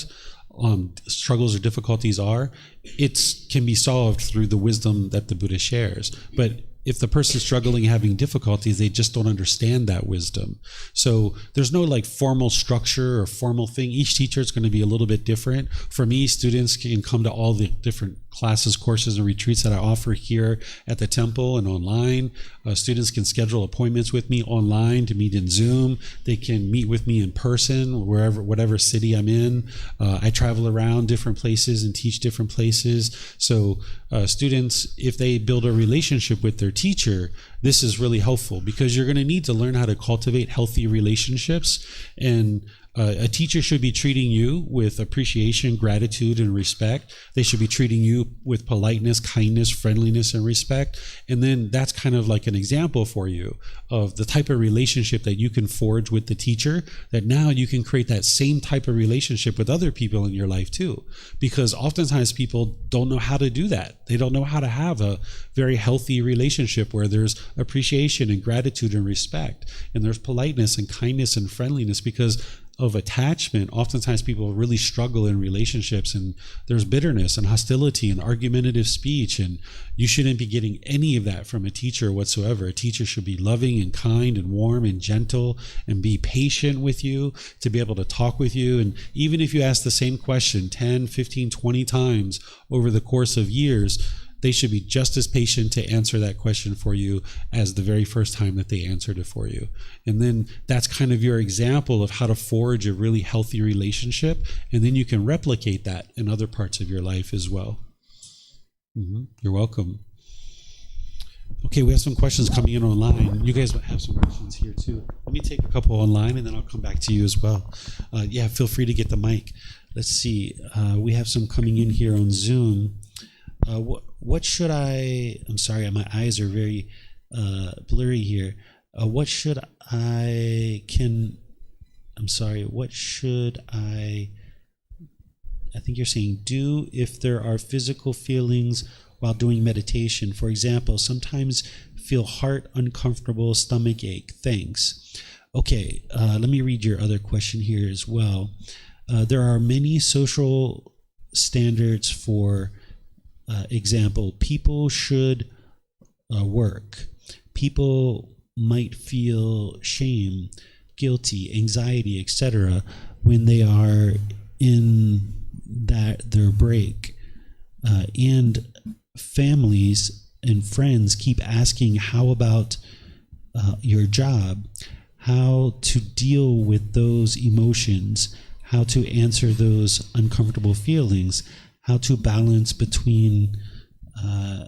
it can be solved through the wisdom that the Buddha shares. But if the person's struggling and having difficulties, they just don't understand that wisdom. So there's no like formal structure or formal thing. Each teacher is going to be a little bit different. For me, students can come to all the different classes, courses, and retreats that I offer here at the temple and online. Students can schedule appointments with me online to meet in Zoom. They can meet with me in person, whatever city I'm in. I travel around different places and teach different places. So students, if they build a relationship with their teacher, this is really helpful, because you're going to need to learn how to cultivate healthy relationships. And a teacher should be treating you with appreciation, gratitude, and respect. They should be treating you with politeness, kindness, friendliness, and respect. And then that's kind of like an example for you of the type of relationship that you can forge with the teacher, that now you can create that same type of relationship with other people in your life too. Because oftentimes people don't know how to do that. They don't know how to have a very healthy relationship where there's appreciation and gratitude and respect, and there's politeness and kindness and friendliness. Because of attachment, oftentimes people really struggle in relationships, and there's bitterness and hostility and argumentative speech, and you shouldn't be getting any of that from a teacher whatsoever. A teacher should be loving and kind and warm and gentle and be patient with you, to be able to talk with you. And even if you ask the same question 10, 15, 20 times over the course of years, they should be just as patient to answer that question for you as the very first time that they answered it for you. And then that's kind of your example of how to forge a really healthy relationship. And then you can replicate that in other parts of your life as well. You're welcome. Okay, we have some questions coming in online. You guys have some questions here too. Let me take a couple online and then I'll come back to you as well. Yeah, feel free to get the mic. Let's see. We have some coming in here on Zoom. What should I'm sorry, my eyes are very blurry here. What should I think you're saying do if there are physical feelings while doing meditation? For example, sometimes feel heart uncomfortable, stomach ache. Thanks. Okay, let me read your other question here as well. There are many social standards for example, people should work. People might feel shame, guilty, anxiety, etc., when they are in their break. And families and friends keep asking, how about your job? How to deal with those emotions, how to answer those uncomfortable feelings, how to balance between, I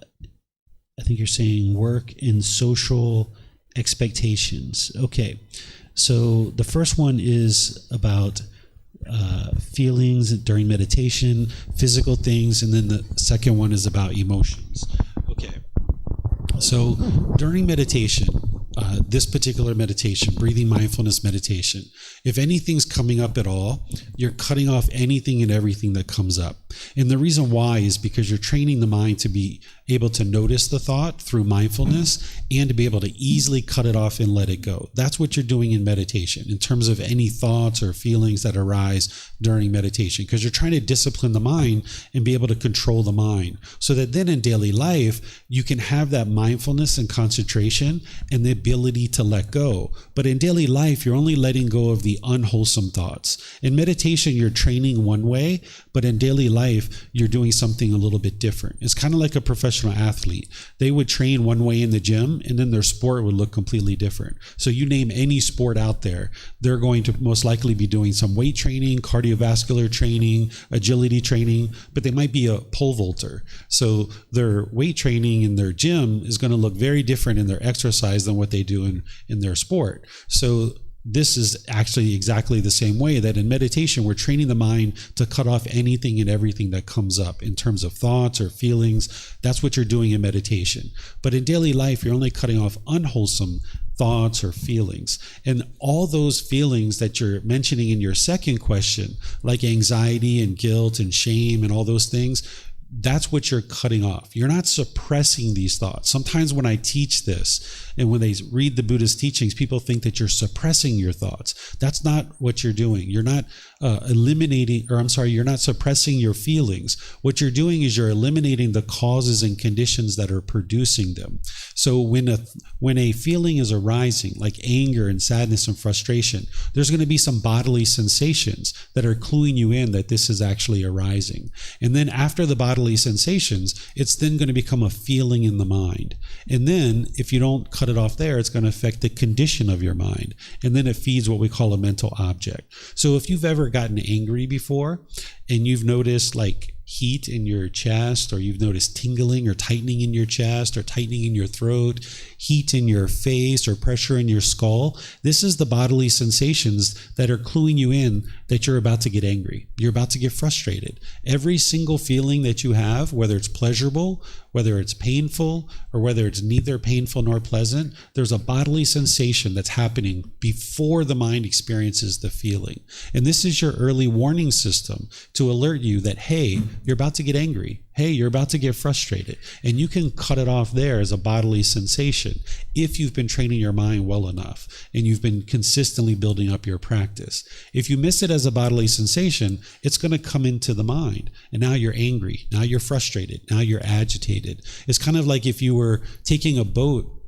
think you're saying, work and social expectations. Okay, so the first one is about feelings during meditation, physical things, and then the second one is about emotions. Okay, so during meditation, this particular meditation, breathing mindfulness meditation, if anything's coming up at all, you're cutting off anything and everything that comes up. And the reason why is because you're training the mind to be able to notice the thought through mindfulness and to be able to easily cut it off and let it go. That's what you're doing in meditation in terms of any thoughts or feelings that arise during meditation, because you're trying to discipline the mind and be able to control the mind so that then in daily life, you can have that mindfulness and concentration and the ability to let go. But in daily life, you're only letting go of the unwholesome thoughts. In meditation, you're training one way, but in daily life, you're doing something a little bit different. It's kind of like a professional athlete. They would train one way in the gym, and then their sport would look completely different. So you name any sport out there, they're going to most likely be doing some weight training, cardiovascular training, agility training, but they might be a pole vaulter. So their weight training in their gym is going to look very different in their exercise than what they do in their sport. So this is actually exactly the same way that in meditation, we're training the mind to cut off anything and everything that comes up in terms of thoughts or feelings. That's what you're doing in meditation. But in daily life, you're only cutting off unwholesome thoughts or feelings. And all those feelings that you're mentioning in your second question, like anxiety and guilt and shame and all those things, that's what you're cutting off. You're not suppressing these thoughts. Sometimes when I teach this and when they read the Buddha's teachings, people think that you're suppressing your thoughts. That's not what you're doing. You're not you're not suppressing your feelings. What you're doing is you're eliminating the causes and conditions that are producing them. So when a feeling is arising, like anger and sadness and frustration, there's going to be some bodily sensations that are cluing you in that this is actually arising. And then after the bodily sensations, it's then going to become a feeling in the mind. And then if you don't cut it off there, it's going to affect the condition of your mind. And then it feeds what we call a mental object. So if you've ever gotten angry before and you've noticed like heat in your chest, or you've noticed tingling or tightening in your chest or tightening in your throat, heat in your face or pressure in your skull, this is the bodily sensations that are cluing you in that you're about to get angry. You're about to get frustrated. Every single feeling that you have, whether it's pleasurable, whether it's painful, or whether it's neither painful nor pleasant, there's a bodily sensation that's happening before the mind experiences the feeling. And this is your early warning system to alert you that, hey, you're about to get angry. Hey, you're about to get frustrated. And you can cut it off there as a bodily sensation if you've been training your mind well enough and you've been consistently building up your practice. If you miss it as a bodily sensation, it's going to come into the mind. And now you're angry. Now you're frustrated. Now you're agitated. It's kind of like if you were taking a boat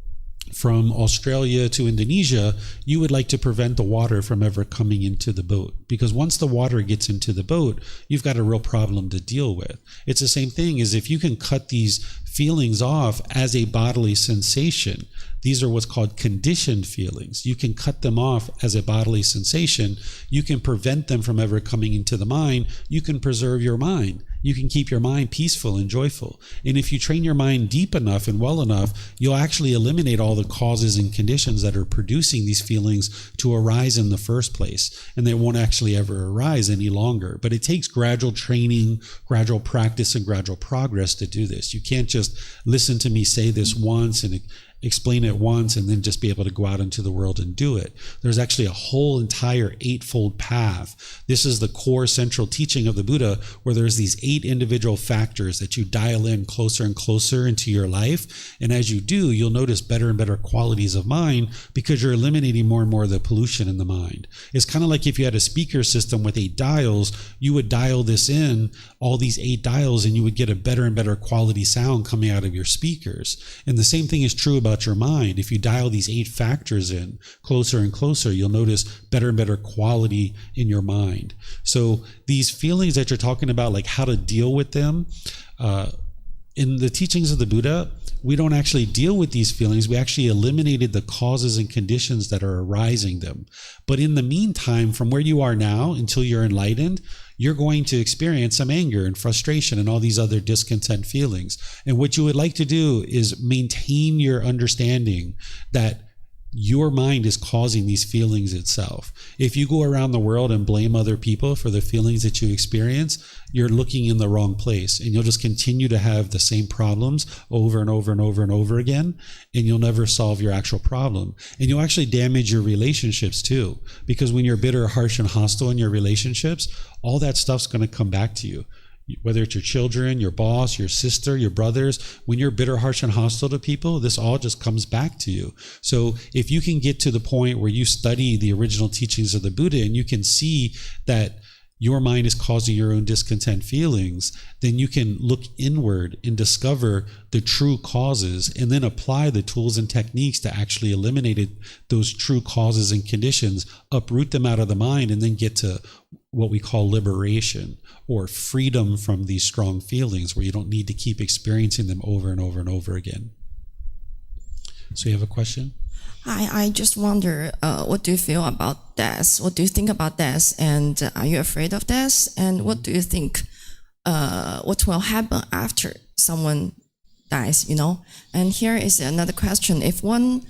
from Australia to Indonesia, you would like to prevent the water from ever coming into the boat, because once the water gets into the boat, you've got a real problem to deal with. It's the same thing as if you can cut these feelings off as a bodily sensation. These are what's called conditioned feelings. You can cut them off as a bodily sensation. You can prevent them from ever coming into the mind. You can preserve your mind. You can keep your mind peaceful and joyful. And if you train your mind deep enough and well enough, you'll actually eliminate all the causes and conditions that are producing these feelings to arise in the first place. And they won't actually ever arise any longer. But it takes gradual training, gradual practice, and gradual progress to do this. You can't just listen to me say this once and explain it once and then just be able to go out into the world and do it. There's actually a whole entire eightfold path. This is the core central teaching of the Buddha, where there's these 8 individual factors that you dial in closer and closer into your life. And as you do, you'll notice better and better qualities of mind because you're eliminating more and more of the pollution in the mind. It's kind of like if you had a speaker system with 8 dials, you would dial this in, all these 8 dials, and you would get a better and better quality sound coming out of your speakers. And the same thing is true about about your mind, if you dial these 8 factors in closer and closer, you'll notice better and better quality in your mind. So these feelings that you're talking about, like how to deal with them, in the teachings of the Buddha, we don't actually deal with these feelings. We actually eliminated the causes and conditions that are arising them. But in the meantime, from where you are now until you're enlightened, you're going to experience some anger and frustration and all these other discontent feelings. And what you would like to do is maintain your understanding that your mind is causing these feelings itself. If you go around the world and blame other people for the feelings that you experience, you're looking in the wrong place, and you'll just continue to have the same problems over and over and over and over again, and you'll never solve your actual problem. And you'll actually damage your relationships too, because when you're bitter, harsh, and hostile in your relationships, all that stuff's going to come back to you. Whether it's your children, your boss, your sister, your brothers, when you're bitter, harsh, and hostile to people, this all just comes back to you. So if you can get to the point where you study the original teachings of the Buddha and you can see that your mind is causing your own discontent feelings, then you can look inward and discover the true causes and then apply the tools and techniques to actually eliminate those true causes and conditions, uproot them out of the mind, and then get to what we call liberation, or freedom from these strong feelings where you don't need to keep experiencing them over and over and over again. So you have a question? I just wonder, what do you feel about death? What do you think about death? And are you afraid of death? And what do you think, what will happen after someone dies, you know? And here is another question. If one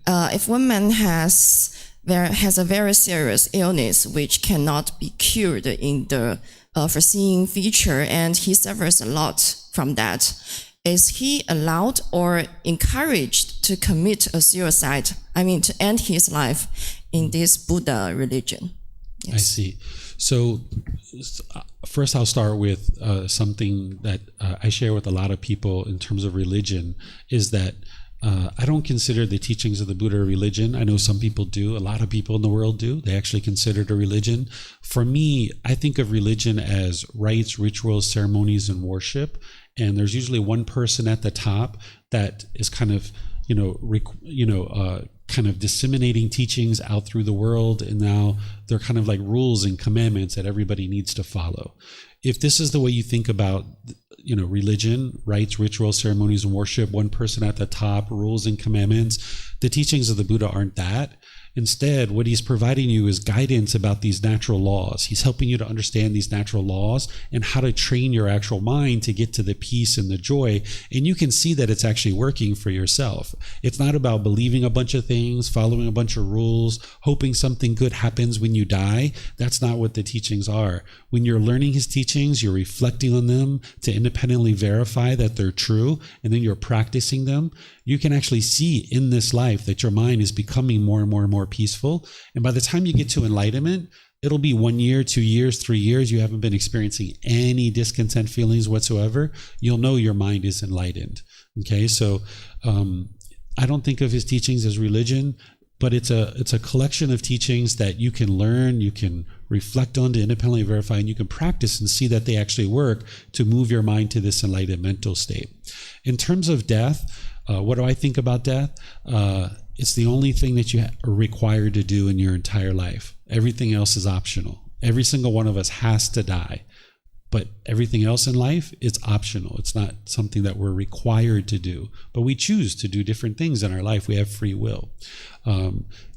man has a very serious illness which cannot be cured in the foreseen future, and he suffers a lot from that, is he allowed or encouraged to commit a suicide? I mean, to end his life in this Buddha religion? Yes. I see. So first I'll start with something that I share with a lot of people in terms of religion, is that I don't consider the teachings of the Buddha a religion. I know some people do. A lot of people in the world do. They actually consider it a religion. For me, I think of religion as rites, rituals, ceremonies, and worship. And there's usually one person at the top that is kind of, kind of disseminating teachings out through the world. And now they're kind of like rules and commandments that everybody needs to follow. If this is the way you think about, religion, rites, rituals, ceremonies, and worship, one person at the top, rules and commandments, the teachings of the Buddha aren't that. Instead, what he's providing you is guidance about these natural laws. He's helping you to understand these natural laws and how to train your actual mind to get to the peace and the joy. And you can see that it's actually working for yourself. It's not about believing a bunch of things, following a bunch of rules, hoping something good happens when you die. That's not what the teachings are. When you're learning his teachings, you're reflecting on them to independently verify that they're true, and then you're practicing them. You can actually see in this life that your mind is becoming more and more and more peaceful. And by the time you get to enlightenment, it'll be 1 year, 2 years, 3 years. You haven't been experiencing any discontent feelings whatsoever. You'll know your mind is enlightened. Okay, so I don't think of his teachings as religion, but it's a collection of teachings that you can learn, you can reflect on to independently verify, and you can practice and see that they actually work to move your mind to this enlightened mental state. In terms of death, what do I think about death? It's the only thing that you are required to do in your entire life. Everything else is optional. Every single one of us has to die. But everything else in life, it's optional. It's not something that we're required to do. But we choose to do different things in our life. We have free will.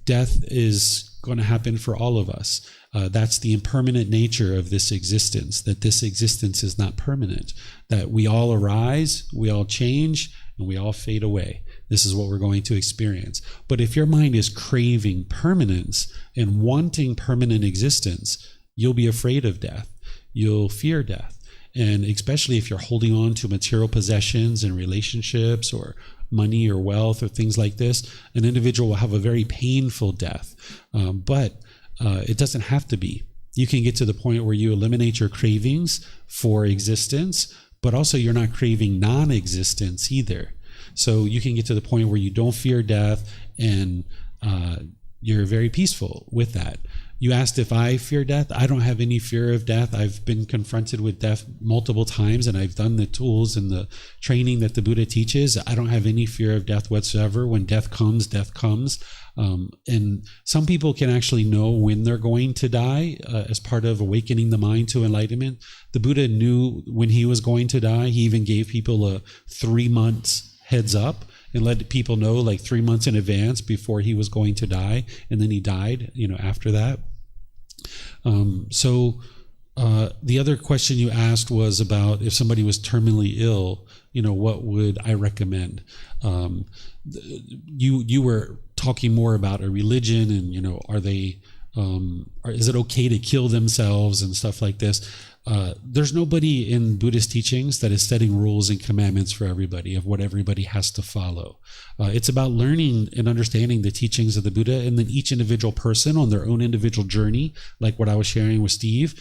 Death is going to happen for all of us. That's the impermanent nature of this existence, that this existence is not permanent, that we all arise, we all change, and we all fade away. This is what we're going to experience. But if your mind is craving permanence and wanting permanent existence, you'll be afraid of death. You'll fear death. And especially if you're holding on to material possessions and relationships or money or wealth or things like this, an individual will have a very painful death. But it doesn't have to be. You can get to the point where you eliminate your cravings for existence, but also you're not craving non-existence either. So you can get to the point where you don't fear death and you're very peaceful with that. You asked if I fear death. I don't have any fear of death. I've been confronted with death multiple times, and I've done the tools and the training that the Buddha teaches. I don't have any fear of death whatsoever. When death comes, death comes. And some people can actually know when they're going to die as part of awakening the mind to enlightenment. The Buddha knew when he was going to die. He even gave people a 3 months heads up and let people know like 3 months in advance before he was going to die. And then he died, after that. The other question you asked was about if somebody was terminally ill, what would I recommend? You were talking more about a religion and, are they, is it okay to kill themselves and stuff like this? There's nobody in Buddhist teachings that is setting rules and commandments for everybody of what everybody has to follow. It's about learning and understanding the teachings of the Buddha, and then each individual person on their own individual journey, like what I was sharing with Steve,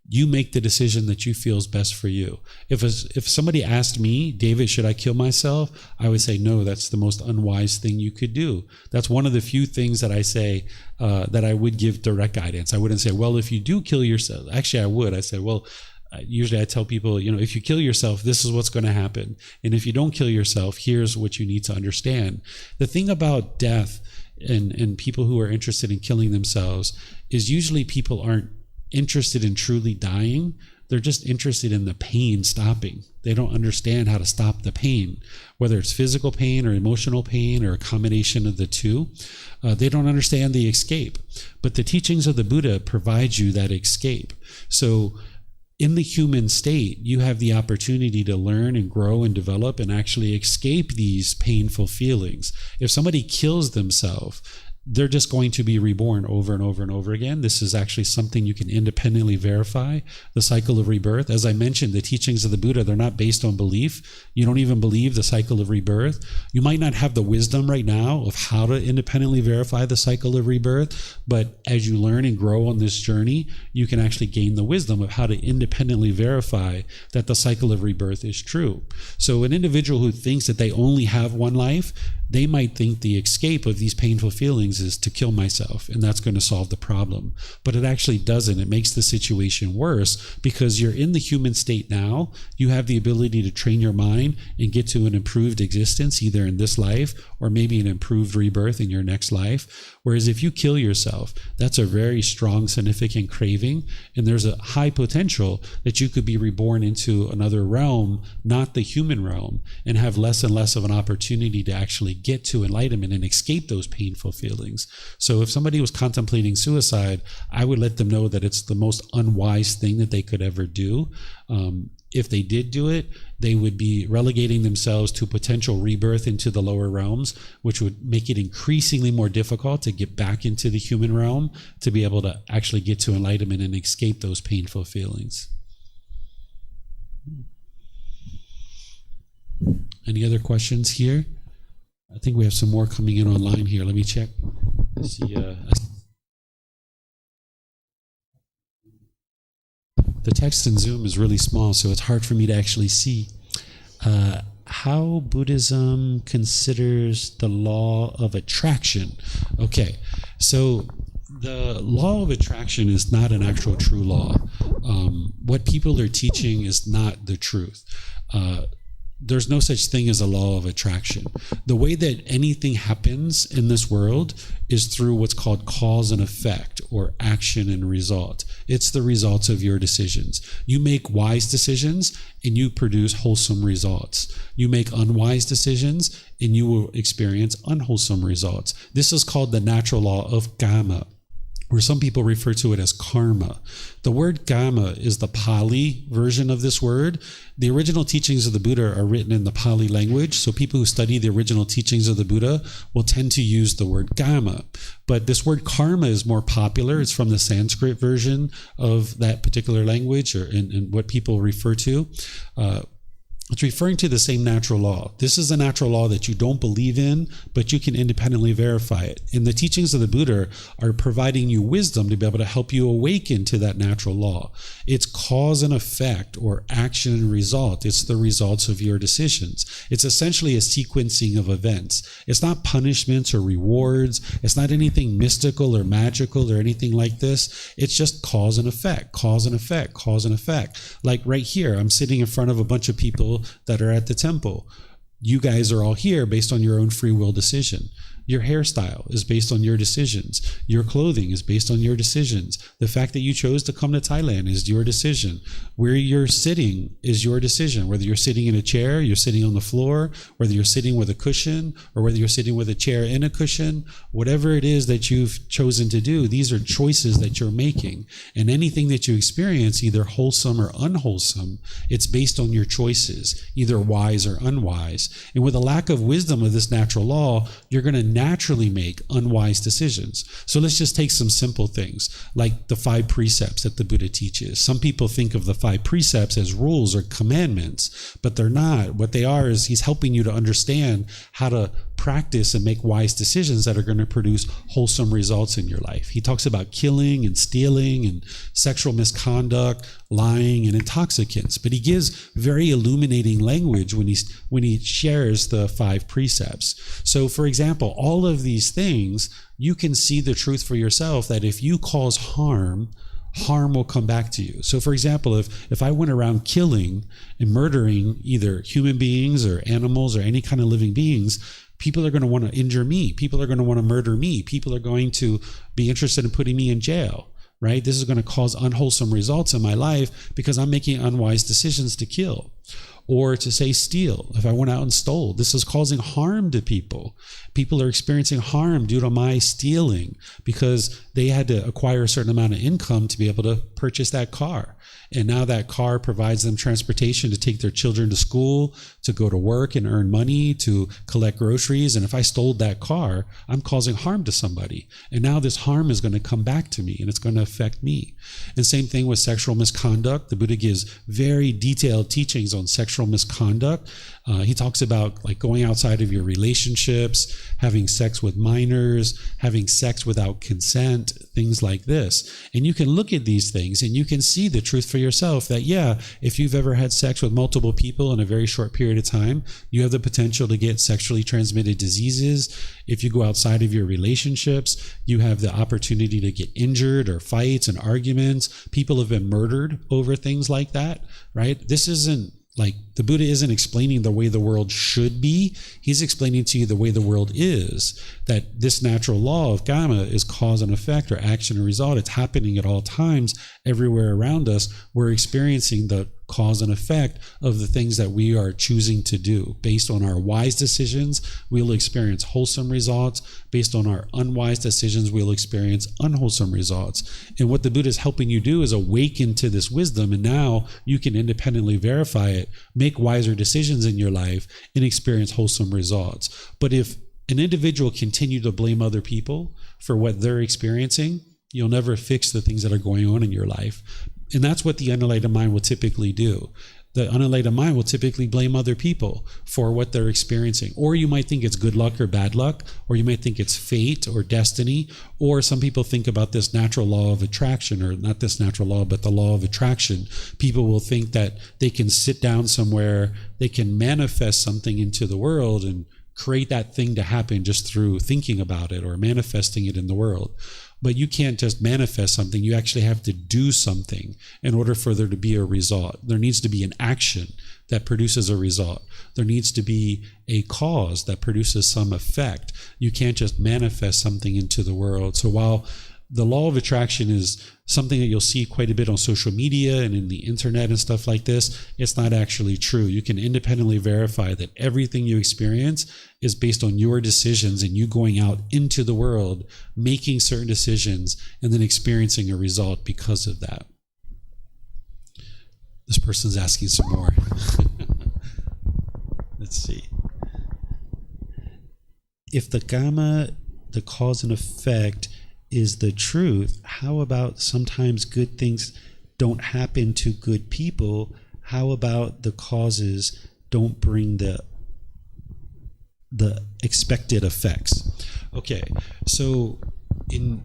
you make the decision that you feel is best for you. If somebody asked me, David, should I kill myself? I would say, no, that's the most unwise thing you could do. That's one of the few things that I say that I would give direct guidance. I wouldn't say, well, if you do kill yourself, actually I would. I say, well, usually I tell people, if you kill yourself, this is what's going to happen. And if you don't kill yourself, here's what you need to understand. The thing about death and people who are interested in killing themselves is usually people aren't interested in truly dying. They're just interested in the pain stopping. They don't understand how to stop the pain, whether it's physical pain or emotional pain or a combination of the two. They don't understand the escape. But the teachings of the Buddha provide you that escape. So in the human state, you have the opportunity to learn and grow and develop and actually escape these painful feelings. If somebody kills themselves, they're just going to be reborn over and over and over again. This is actually something you can independently verify, the cycle of rebirth. As I mentioned, the teachings of the Buddha, they're not based on belief. You don't even believe the cycle of rebirth. You might not have the wisdom right now of how to independently verify the cycle of rebirth, but as you learn and grow on this journey, you can actually gain the wisdom of how to independently verify that the cycle of rebirth is true. So an individual who thinks that they only have one life, they might think the escape of these painful feelings is to kill myself, and that's going to solve the problem. But it actually doesn't. It makes the situation worse because you're in the human state now. You have the ability to train your mind and get to an improved existence, either in this life or maybe an improved rebirth in your next life. Whereas if you kill yourself, that's a very strong, significant craving, and there's a high potential that you could be reborn into another realm, not the human realm, and have less and less of an opportunity to actually get to enlightenment and escape those painful feelings. So if somebody was contemplating suicide, I would let them know that it's the most unwise thing that they could ever do. If they did do it, they would be relegating themselves to potential rebirth into the lower realms, which would make it increasingly more difficult to get back into the human realm to be able to actually get to enlightenment and escape those painful feelings. Any other questions here? I think we have some more coming in online here. Let me check. Let's see. The text in Zoom is really small, so it's hard for me to actually see. How Buddhism considers the law of attraction. Okay, so the law of attraction is not an actual true law. What people are teaching is not the truth. There's no such thing as a law of attraction. The way that anything happens in this world is through what's called cause and effect, or action and result. It's the results of your decisions. You make wise decisions and you produce wholesome results. You make unwise decisions and you will experience unwholesome results. This is called the natural law of karma, where some people refer to it as karma. The word karma is the Pali version of this word. The original teachings of the Buddha are written in the Pali language, so people who study the original teachings of the Buddha will tend to use the word karma. But this word karma is more popular. It's from the Sanskrit version of that particular language, or in what people refer to. It's referring to the same natural law. This is a natural law that you don't believe in, but you can independently verify it. And the teachings of the Buddha are providing you wisdom to be able to help you awaken to that natural law. It's cause and effect, or action and result. It's the results of your decisions. It's essentially a sequencing of events. It's not punishments or rewards. It's not anything mystical or magical or anything like this. It's just cause and effect, cause and effect, cause and effect. Like right here, I'm sitting in front of a bunch of people that are at the temple. You guys are all here based on your own free will decision. Your hairstyle is based on your decisions. Your clothing is based on your decisions. The fact that you chose to come to Thailand is your decision. Where you're sitting is your decision. Whether you're sitting in a chair, you're sitting on the floor, whether you're sitting with a cushion, or whether you're sitting with a chair and a cushion, whatever it is that you've chosen to do, these are choices that you're making. And anything that you experience, either wholesome or unwholesome, it's based on your choices, either wise or unwise. And with a lack of wisdom of this natural law, you're going to naturally make unwise decisions. So let's just take some simple things like the 5 precepts that the Buddha teaches. Some people think of the 5 precepts as rules or commandments, but they're not. What they are is he's helping you to understand how to practice and make wise decisions that are going to produce wholesome results in your life. He talks about killing and stealing and sexual misconduct, lying, and intoxicants, but he gives very illuminating language when he shares the 5 precepts. So for example, all of these things, you can see the truth for yourself that if you cause harm will come back to you. So for example, if I went around killing and murdering either human beings or animals or any kind of living beings, people are going to want to injure me. People are going to want to murder me. People are going to be interested in putting me in jail, right? This is going to cause unwholesome results in my life because I'm making unwise decisions to kill. Or to say steal. If I went out and stole, this is causing harm to people. People are experiencing harm due to my stealing because they had to acquire a certain amount of income to be able to purchase that car. And now that car provides them transportation to take their children to school, to go to work and earn money, to collect groceries. And if I stole that car, I'm causing harm to somebody. And now this harm is going to come back to me and it's going to affect me. And same thing with sexual misconduct. The Buddha gives very detailed teachings on sexual misconduct. He talks about like going outside of your relationships, having sex with minors, having sex without consent, things like this. And you can look at these things and you can see the truth for yourself that, yeah, if you've ever had sex with multiple people in a very short period of time, you have the potential to get sexually transmitted diseases. If you go outside of your relationships, you have the opportunity to get injured or fights and arguments. People have been murdered over things like that, right? This isn't like the Buddha isn't explaining the way the world should be. He's explaining to you the way the world is, that this natural law of karma is cause and effect or action and result. It's happening at all times everywhere around us. We're experiencing the cause and effect of the things that we are choosing to do. Based on our wise decisions, we'll experience wholesome results. Based on our unwise decisions, we'll experience unwholesome results. And what the Buddha is helping you do is awaken to this wisdom, and now you can independently verify it, make wiser decisions in your life, and experience wholesome results. But if an individual continue to blame other people for what they're experiencing, you'll never fix the things that are going on in your life. And that's what the unenlightened mind will typically do. The unenlightened mind will typically blame other people for what they're experiencing. Or you might think it's good luck or bad luck, or you might think it's fate or destiny, or some people think about this natural law of attraction, or not this natural law, but the law of attraction. People will think that they can sit down somewhere, they can manifest something into the world and create that thing to happen just through thinking about it or manifesting it in the world. But you can't just manifest something. You actually have to do something in order for there to be a result. There needs to be an action that produces a result. There needs to be a cause that produces some effect. You can't just manifest something into the world. So while the law of attraction is something that you'll see quite a bit on social media and in the internet and stuff like this, it's not actually true. You can independently verify that everything you experience is based on your decisions and you going out into the world, making certain decisions, and then experiencing a result because of that. This person's asking some more. Let's see. If the karma, the cause and effect, is the truth, how about sometimes good things don't happen to good people? How about the causes don't bring the expected effects. Okay, so in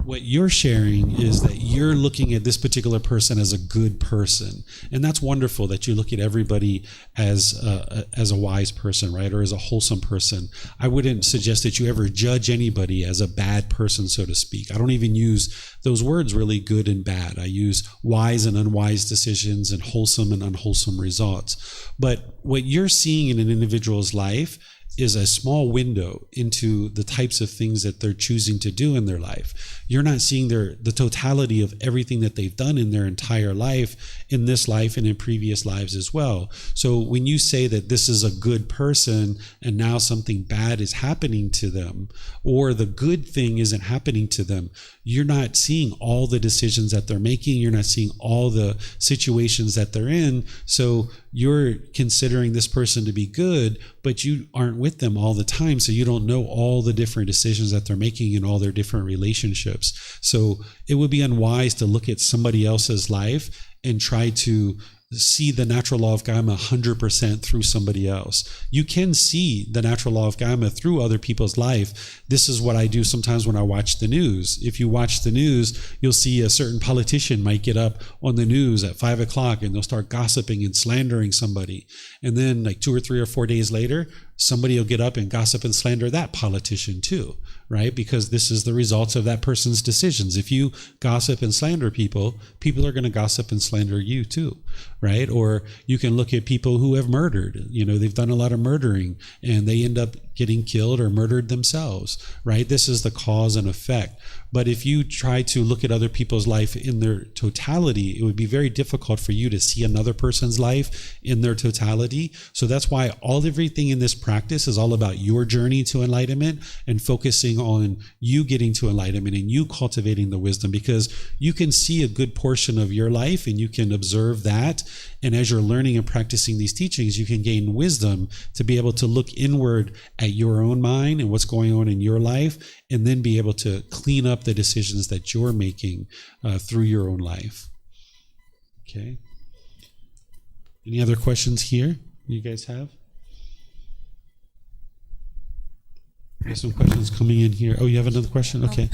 what you're sharing is that you're looking at this particular person as a good person, and that's wonderful that you look at everybody as a wise person, right, or as a wholesome person. I wouldn't suggest that you ever judge anybody as a bad person, so to speak. I don't even use those words really, good and bad. I use wise and unwise decisions and wholesome and unwholesome results. But what you're seeing in an individual's life is a small window into the types of things that they're choosing to do in their life. You're not seeing the totality of everything that they've done in their entire life, in this life and in previous lives as well. So when you say that this is a good person and now something bad is happening to them, or the good thing isn't happening to them, you're not seeing all the decisions that they're making. You're not seeing all the situations that they're in. So you're considering this person to be good, but you aren't with them all the time. So you don't know all the different decisions that they're making in all their different relationships. So it would be unwise to look at somebody else's life and try to see the natural law of karma 100% through somebody else. You can see the natural law of karma through other people's life. This is what I do sometimes when I watch the news. If you watch the news, you'll see a certain politician might get up on the news at 5 o'clock and they'll start gossiping and slandering somebody. And then like 2 or 3 or 4 days later, somebody will get up and gossip and slander that politician too, right? Because this is the results of that person's decisions. If you gossip and slander people, people are going to gossip and slander you too, right? Or you can look at people who have murdered. You know, they've done a lot of murdering and they end up getting killed or murdered themselves, right? This is the cause and effect. But if you try to look at other people's life in their totality, it would be very difficult for you to see another person's life in their totality. So that's why everything in this practice is all about your journey to enlightenment and focusing on you getting to enlightenment and you cultivating the wisdom, because you can see a good portion of your life and you can observe that. And as you're learning and practicing these teachings, you can gain wisdom to be able to look inward at your own mind and what's going on in your life, and then be able to clean up the decisions that you're making through your own life. Okay. Any other questions here you guys have? There's some questions coming in here. Oh, you have another question? Okay.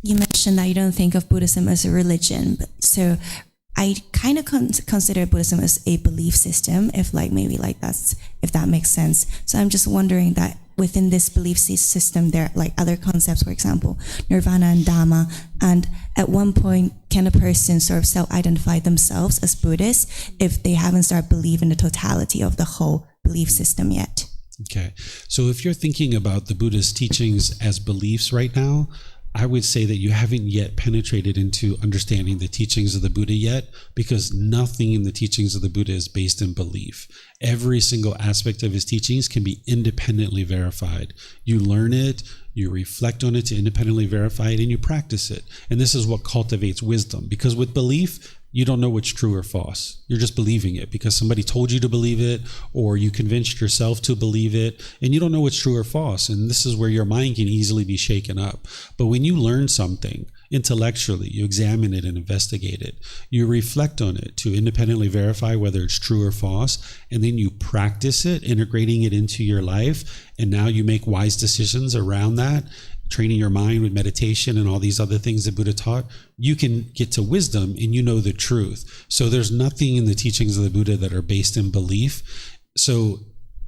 You mentioned that you don't think of Buddhism as a religion, but so I kind of consider Buddhism as a belief system, if that makes sense. So I'm just wondering that within this belief system, there are like other concepts, for example, nirvana and dharma. And at one point, can a person sort of self-identify themselves as Buddhist if they haven't started believing the totality of the whole belief system yet? Okay. So if you're thinking about the Buddha's teachings as beliefs right now, I would say that you haven't yet penetrated into understanding the teachings of the Buddha yet, because nothing in the teachings of the Buddha is based in belief. Every single aspect of his teachings can be independently verified. You learn it, you reflect on it to independently verify it, and you practice it. And this is what cultivates wisdom, because with belief, you don't know what's true or false. You're just believing it because somebody told you to believe it, or you convinced yourself to believe it, and you don't know what's true or false. And this is where your mind can easily be shaken up. But when you learn something intellectually, you examine it and investigate it, you reflect on it to independently verify whether it's true or false, and then you practice it, integrating it into your life, and now you make wise decisions around that, training your mind with meditation and all these other things that Buddha taught, you can get to wisdom and you know the truth. So there's nothing in the teachings of the Buddha that are based in belief. So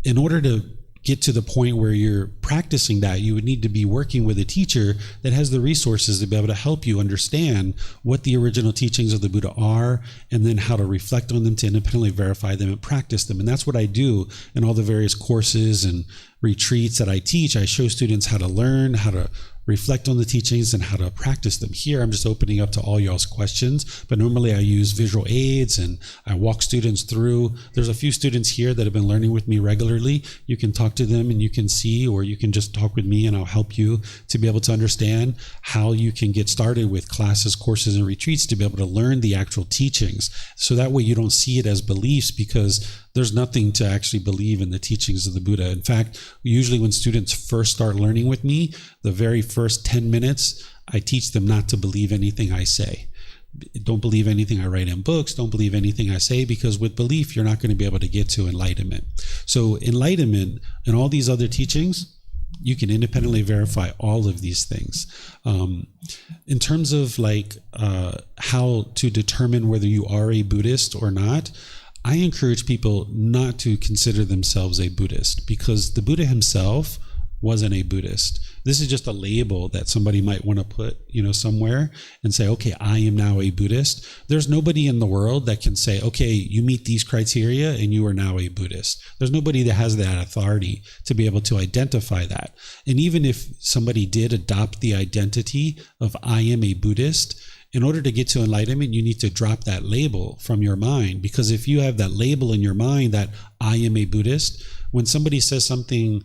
in order to get to the point where you're practicing that, you would need to be working with a teacher that has the resources to be able to help you understand what the original teachings of the Buddha are, and then how to reflect on them to independently verify them and practice them. And that's what I do in all the various courses and retreats that I teach. I show students how to learn, how to reflect on the teachings, and how to practice them. Here, I'm just opening up to all y'all's questions, but normally I use visual aids and I walk students through. There's a few students here that have been learning with me regularly. You can talk to them and you can see, or you can just talk with me and I'll help you to be able to understand how you can get started with classes, courses, and retreats to be able to learn the actual teachings. So that way you don't see it as beliefs, because there's nothing to actually believe in the teachings of the Buddha. In fact, usually when students first start learning with me, the very first 10 minutes, I teach them not to believe anything I say. Don't believe anything I write in books. Don't believe anything I say, because with belief, you're not going to be able to get to enlightenment. So enlightenment and all these other teachings, you can independently verify all of these things. In terms of like how to determine whether you are a Buddhist or not, I encourage people not to consider themselves a Buddhist, because the Buddha himself wasn't a Buddhist. This is just a label that somebody might want to put, somewhere and say, okay, I am now a Buddhist. There's nobody in the world that can say, okay, you meet these criteria and you are now a Buddhist. There's nobody that has that authority to be able to identify that. And even if somebody did adopt the identity of I am a Buddhist, in order to get to enlightenment, you need to drop that label from your mind. Because if you have that label in your mind that I am a Buddhist, when somebody says something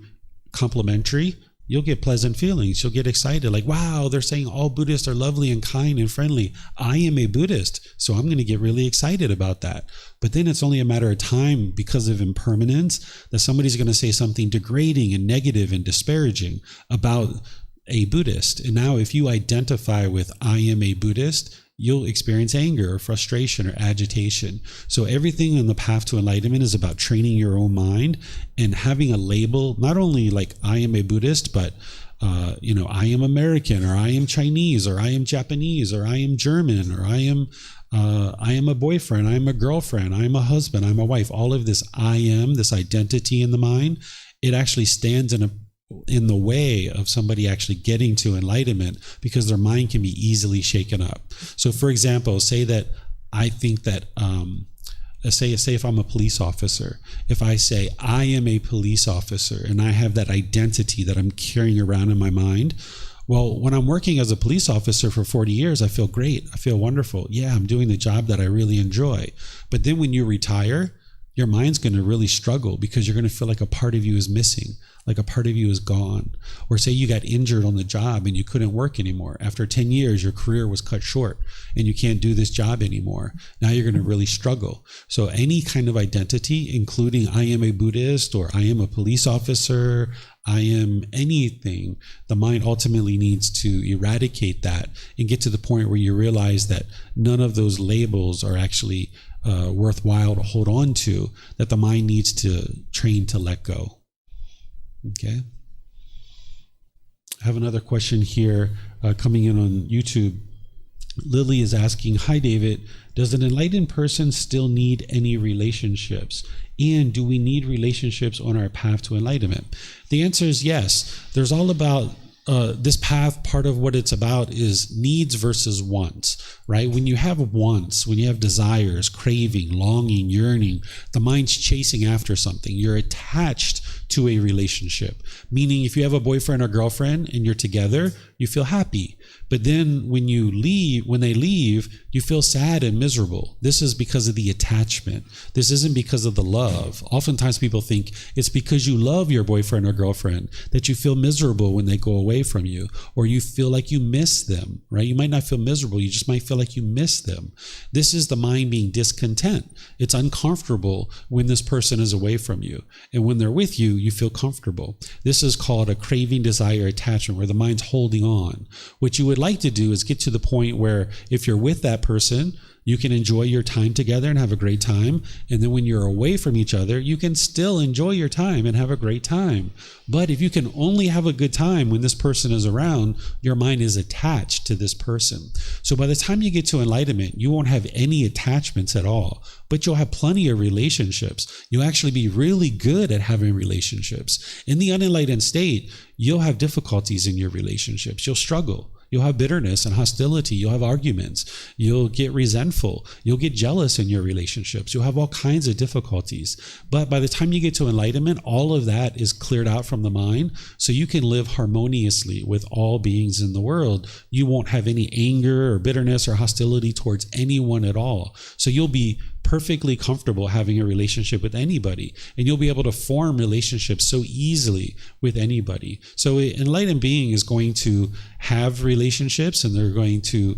complimentary, you'll get pleasant feelings. You'll get excited, like, wow, they're saying all Buddhists are lovely and kind and friendly. I am a Buddhist, so I'm going to get really excited about that. But then it's only a matter of time, because of impermanence, that somebody's going to say something degrading and negative and disparaging about a Buddhist. And now if you identify with I am a Buddhist, you'll experience anger or frustration or agitation. So everything in the path to enlightenment is about training your own mind and having a label, not only like I am a Buddhist, but I am American, or I am Chinese, or I am Japanese, or I am German, or I am a boyfriend, I am a girlfriend, I am a husband, I'm a wife. All of this I am, this identity in the mind, it actually stands in the way of somebody actually getting to enlightenment, because their mind can be easily shaken up. So for example, say that I think that, say if I'm a police officer, if I say I am a police officer and I have that identity that I'm carrying around in my mind, well, when I'm working as a police officer for 40 years, I feel great. I feel wonderful. Yeah, I'm doing the job that I really enjoy. But then when you retire, your mind's going to really struggle, because you're going to feel like a part of you is missing, like a part of you is gone. Or say you got injured on the job and you couldn't work anymore. After 10 years, your career was cut short and you can't do this job anymore. Now you're going to really struggle. So any kind of identity, including I am a Buddhist, or I am a police officer, I am anything, the mind ultimately needs to eradicate that and get to the point where you realize that none of those labels are actually worthwhile to hold on to, that the mind needs to train to let go. Okay. I have another question here coming in on YouTube. Lily is asking, hi David, does an enlightened person still need any relationships? And do we need relationships on our path to enlightenment? The answer is yes. There's all about this path, part of what it's about is needs versus wants, right? When you have wants, when you have desires, craving, longing, yearning, the mind's chasing after something. You're attached to a relationship. Meaning if you have a boyfriend or girlfriend and you're together, you feel happy. But then when they leave, you feel sad and miserable. This is because of the attachment. This isn't because of the love. Oftentimes people think it's because you love your boyfriend or girlfriend that you feel miserable when they go away from you, or you feel like you miss them, right? You might not feel miserable. You just might feel like you miss them. This is the mind being discontent. It's uncomfortable when this person is away from you. And when they're with you, you feel comfortable. This is called a craving, desire, attachment, where the mind's holding on. What you would like to do is get to the point where if you're with that person, you can enjoy your time together and have a great time. And then when you're away from each other, you can still enjoy your time and have a great time. But if you can only have a good time when this person is around, your mind is attached to this person. So by the time you get to enlightenment, you won't have any attachments at all, but you'll have plenty of relationships. You'll actually be really good at having relationships. In the unenlightened state, you'll have difficulties in your relationships. You'll struggle. You'll have bitterness and hostility. You'll have arguments. You'll get resentful. You'll get jealous in your relationships. You'll have all kinds of difficulties. But by the time you get to enlightenment, all of that is cleared out from the mind, so you can live harmoniously with all beings in the world. You won't have any anger or bitterness or hostility towards anyone at all. So you'll be perfectly comfortable having a relationship with anybody, and you'll be able to form relationships so easily with anybody. So an enlightened being is going to have relationships, and they're going to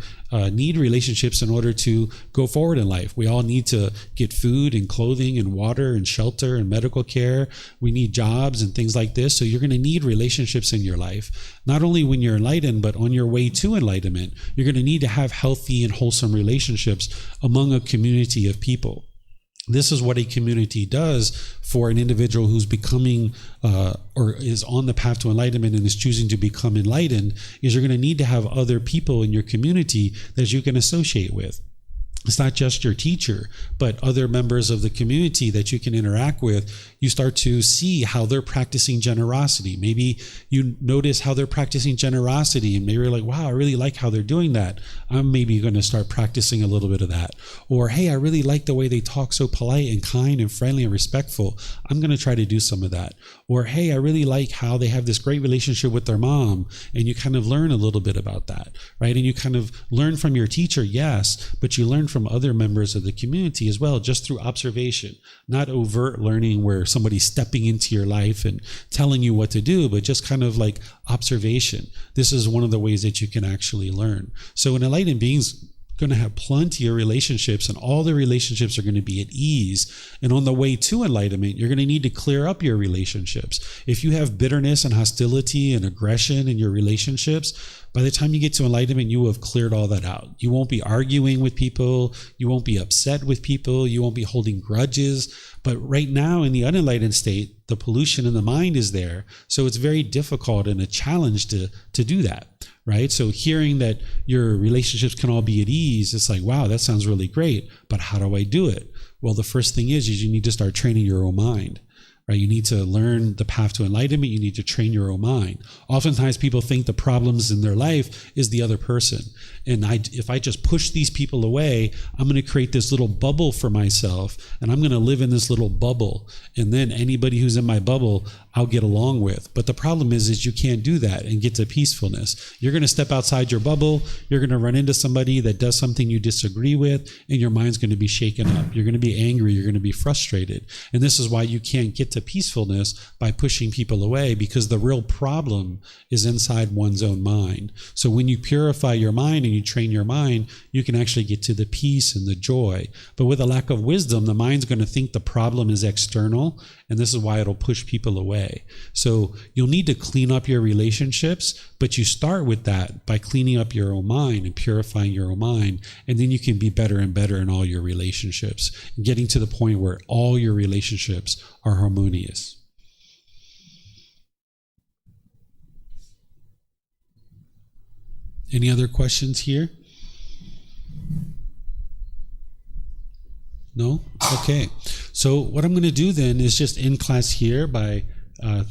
need relationships in order to go forward in life. We all need to get food and clothing and water and shelter and medical care. We need jobs and things like this. So you're going to need relationships in your life. not only when you're enlightened, but on your way to enlightenment, you're going to need to have healthy and wholesome relationships among a community of people. This is what a community does for an individual who's becoming or is on the path to enlightenment and is choosing to become enlightened, is you're going to need to have other people in your community that you can associate with. It's not just your teacher, but other members of the community that you can interact with. You start to see how they're practicing generosity. Maybe you notice how they're practicing generosity, and maybe you're like, wow, I really like how they're doing that. I'm maybe going to start practicing a little bit of that. Or, hey, I really like the way they talk so polite and kind and friendly and respectful. I'm going to try to do some of that. Or, hey, I really like how they have this great relationship with their mom, and you kind of learn a little bit about that, right? And you kind of learn from your teacher, yes, but you learn from other members of the community as well, just through observation, not overt learning where somebody's stepping into your life and telling you what to do, but just kind of like observation. This is one of the ways that you can actually learn. So an enlightened being's going to have plenty of relationships, and all the relationships are going to be at ease. And on the way to enlightenment, you're going to need to clear up your relationships. If you have bitterness and hostility and aggression in your relationships, by the time you get to enlightenment, you will have cleared all that out. You won't be arguing with people. You won't be upset with people. You won't be holding grudges. But right now in the unenlightened state, the pollution in the mind is there. So it's very difficult and a challenge to do that, right? So hearing that your relationships can all be at ease, it's like, wow, that sounds really great. But how do I do it? Well, the first thing is you need to start training your own mind. Right? You need to learn the path to enlightenment. You need to train your own mind. Oftentimes people think the problems in their life is the other person. And if I just push these people away, I'm going to create this little bubble for myself, and I'm going to live in this little bubble. And then anybody who's in my bubble, I'll get along with. But the problem is you can't do that and get to peacefulness. You're going to step outside your bubble. You're going to run into somebody that does something you disagree with, and your mind's going to be shaken up. You're going to be angry. You're going to be frustrated. And this is why you can't get to peacefulness by pushing people away, because the real problem is inside one's own mind. So when you purify your mind and you train your mind, you can actually get to the peace and the joy. But with a lack of wisdom, the mind's going to think the problem is external, and this is why it'll push people away. So you'll need to clean up your relationships, but you start with that by cleaning up your own mind and purifying your own mind, and then you can be better and better in all your relationships, getting to the point where all your relationships are harmonious. Any other questions here? No? Okay. So what I'm going to do then is just end class here by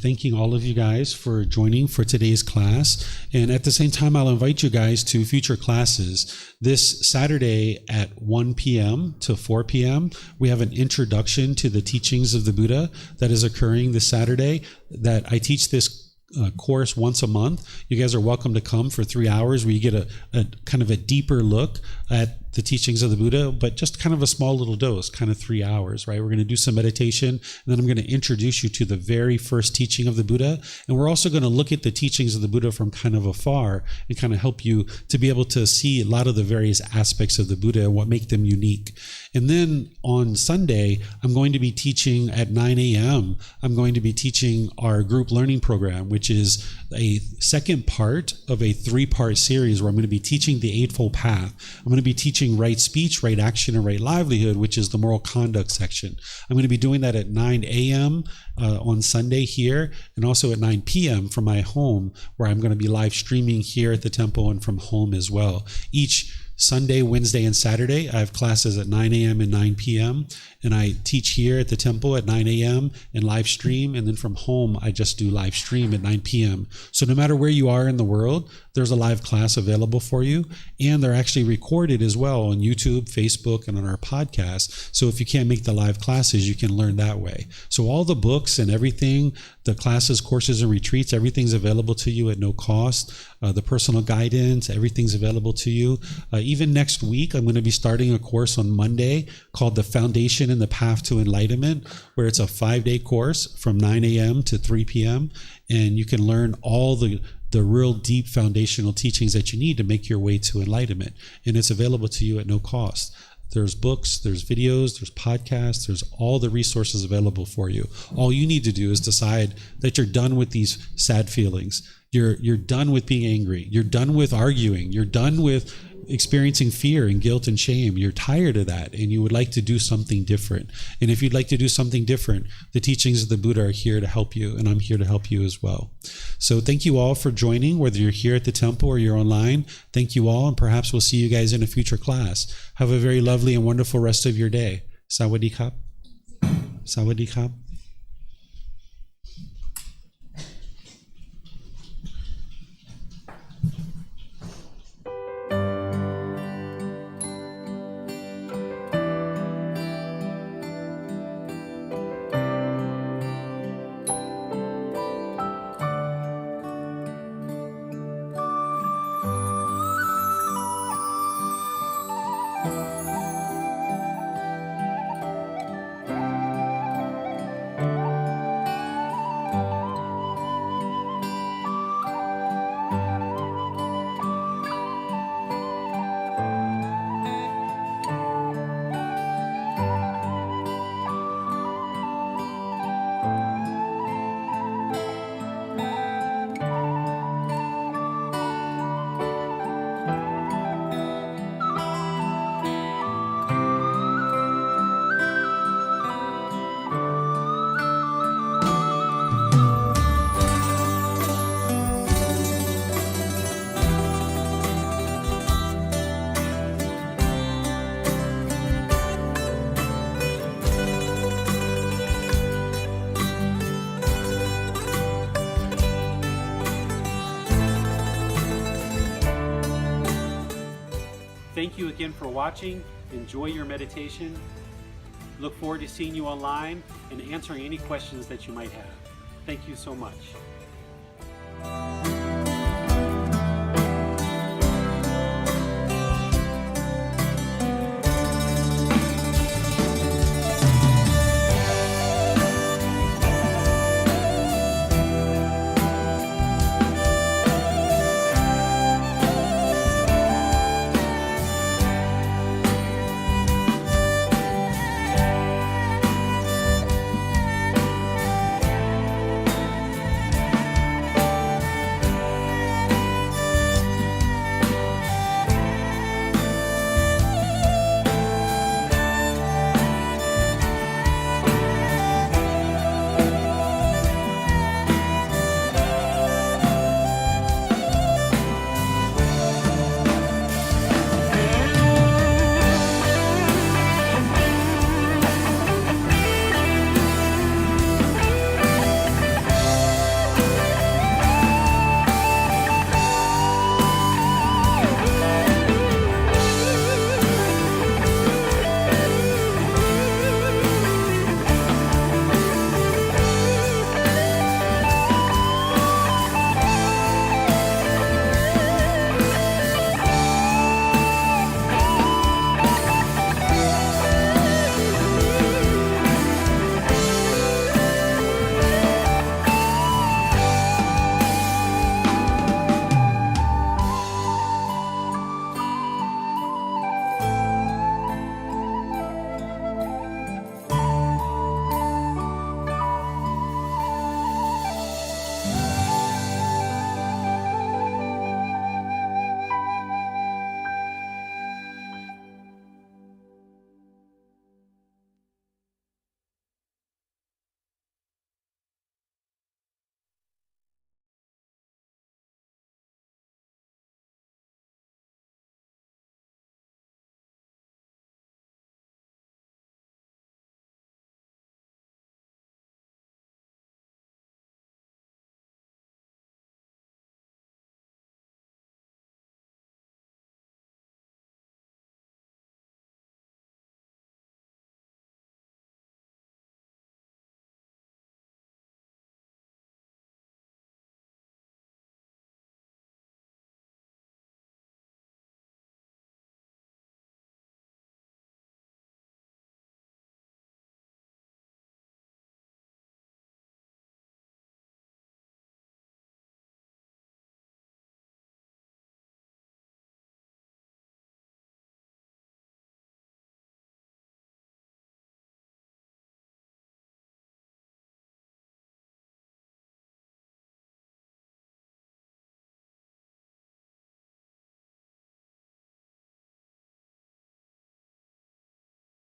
thanking all of you guys for joining for today's class. And at the same time, I'll invite you guys to future classes. This Saturday at 1 p.m. to 4 p.m., we have an introduction to the teachings of the Buddha that is occurring this Saturday. That I teach this course once a month. You guys are welcome to come for 3 hours where you get a kind of a deeper look at the teachings of the Buddha, but just kind of a small little dose, kind of 3 hours, right? We're going to do some meditation, and then I'm going to introduce you to the very first teaching of the Buddha. And we're also going to look at the teachings of the Buddha from kind of afar and kind of help you to be able to see a lot of the various aspects of the Buddha and what make them unique. And then on Sunday, I'm going to be teaching at 9 a.m. I'm going to be teaching our group learning program, which is a second part of a 3-part series where I'm going to be teaching the Eightfold Path. I'm going to be teaching right speech, right action, and right livelihood, which is the moral conduct section. I'm going to be doing that at 9 a.m. On Sunday here, and also at 9 p.m. from my home, where I'm going to be live streaming here at the temple and from home as well. Each Sunday, Wednesday, and Saturday, I have classes at 9 a.m. and 9 p.m. And I teach here at the temple at 9 a.m. and live stream. And then from home, I just do live stream at 9 p.m. So no matter where you are in the world, there's a live class available for you. And they're actually recorded as well on YouTube, Facebook, and on our podcast. So if you can't make the live classes, you can learn that way. So all the books and everything, the classes, courses, and retreats, everything's available to you at no cost. The personal guidance, everything's available to you. Even next week, I'm going to be starting a course on Monday called The Foundation and the Path to Enlightenment, where it's a 5-day course from 9 a.m. to 3 p.m. And you can learn all the real deep foundational teachings that you need to make your way to enlightenment. And it's available to you at no cost. There's books, there's videos, there's podcasts, there's all the resources available for you. All you need to do is decide that you're done with these sad feelings. You're done with being angry. You're done with arguing. You're done with experiencing fear and guilt and shame. You're tired of that, and you would like to do something different. And if you'd like to do something different, the teachings of the Buddha are here to help you, and I'm here to help you as well. So thank you all for joining, whether you're here at the temple or you're online. Thank you all, and perhaps we'll see you guys in a future class. Have a very lovely and wonderful rest of your day. Sawadee krap. Sawadee krap. Thank you again for watching. Enjoy your meditation. Look forward to seeing you online and answering any questions that you might have. Thank you so much.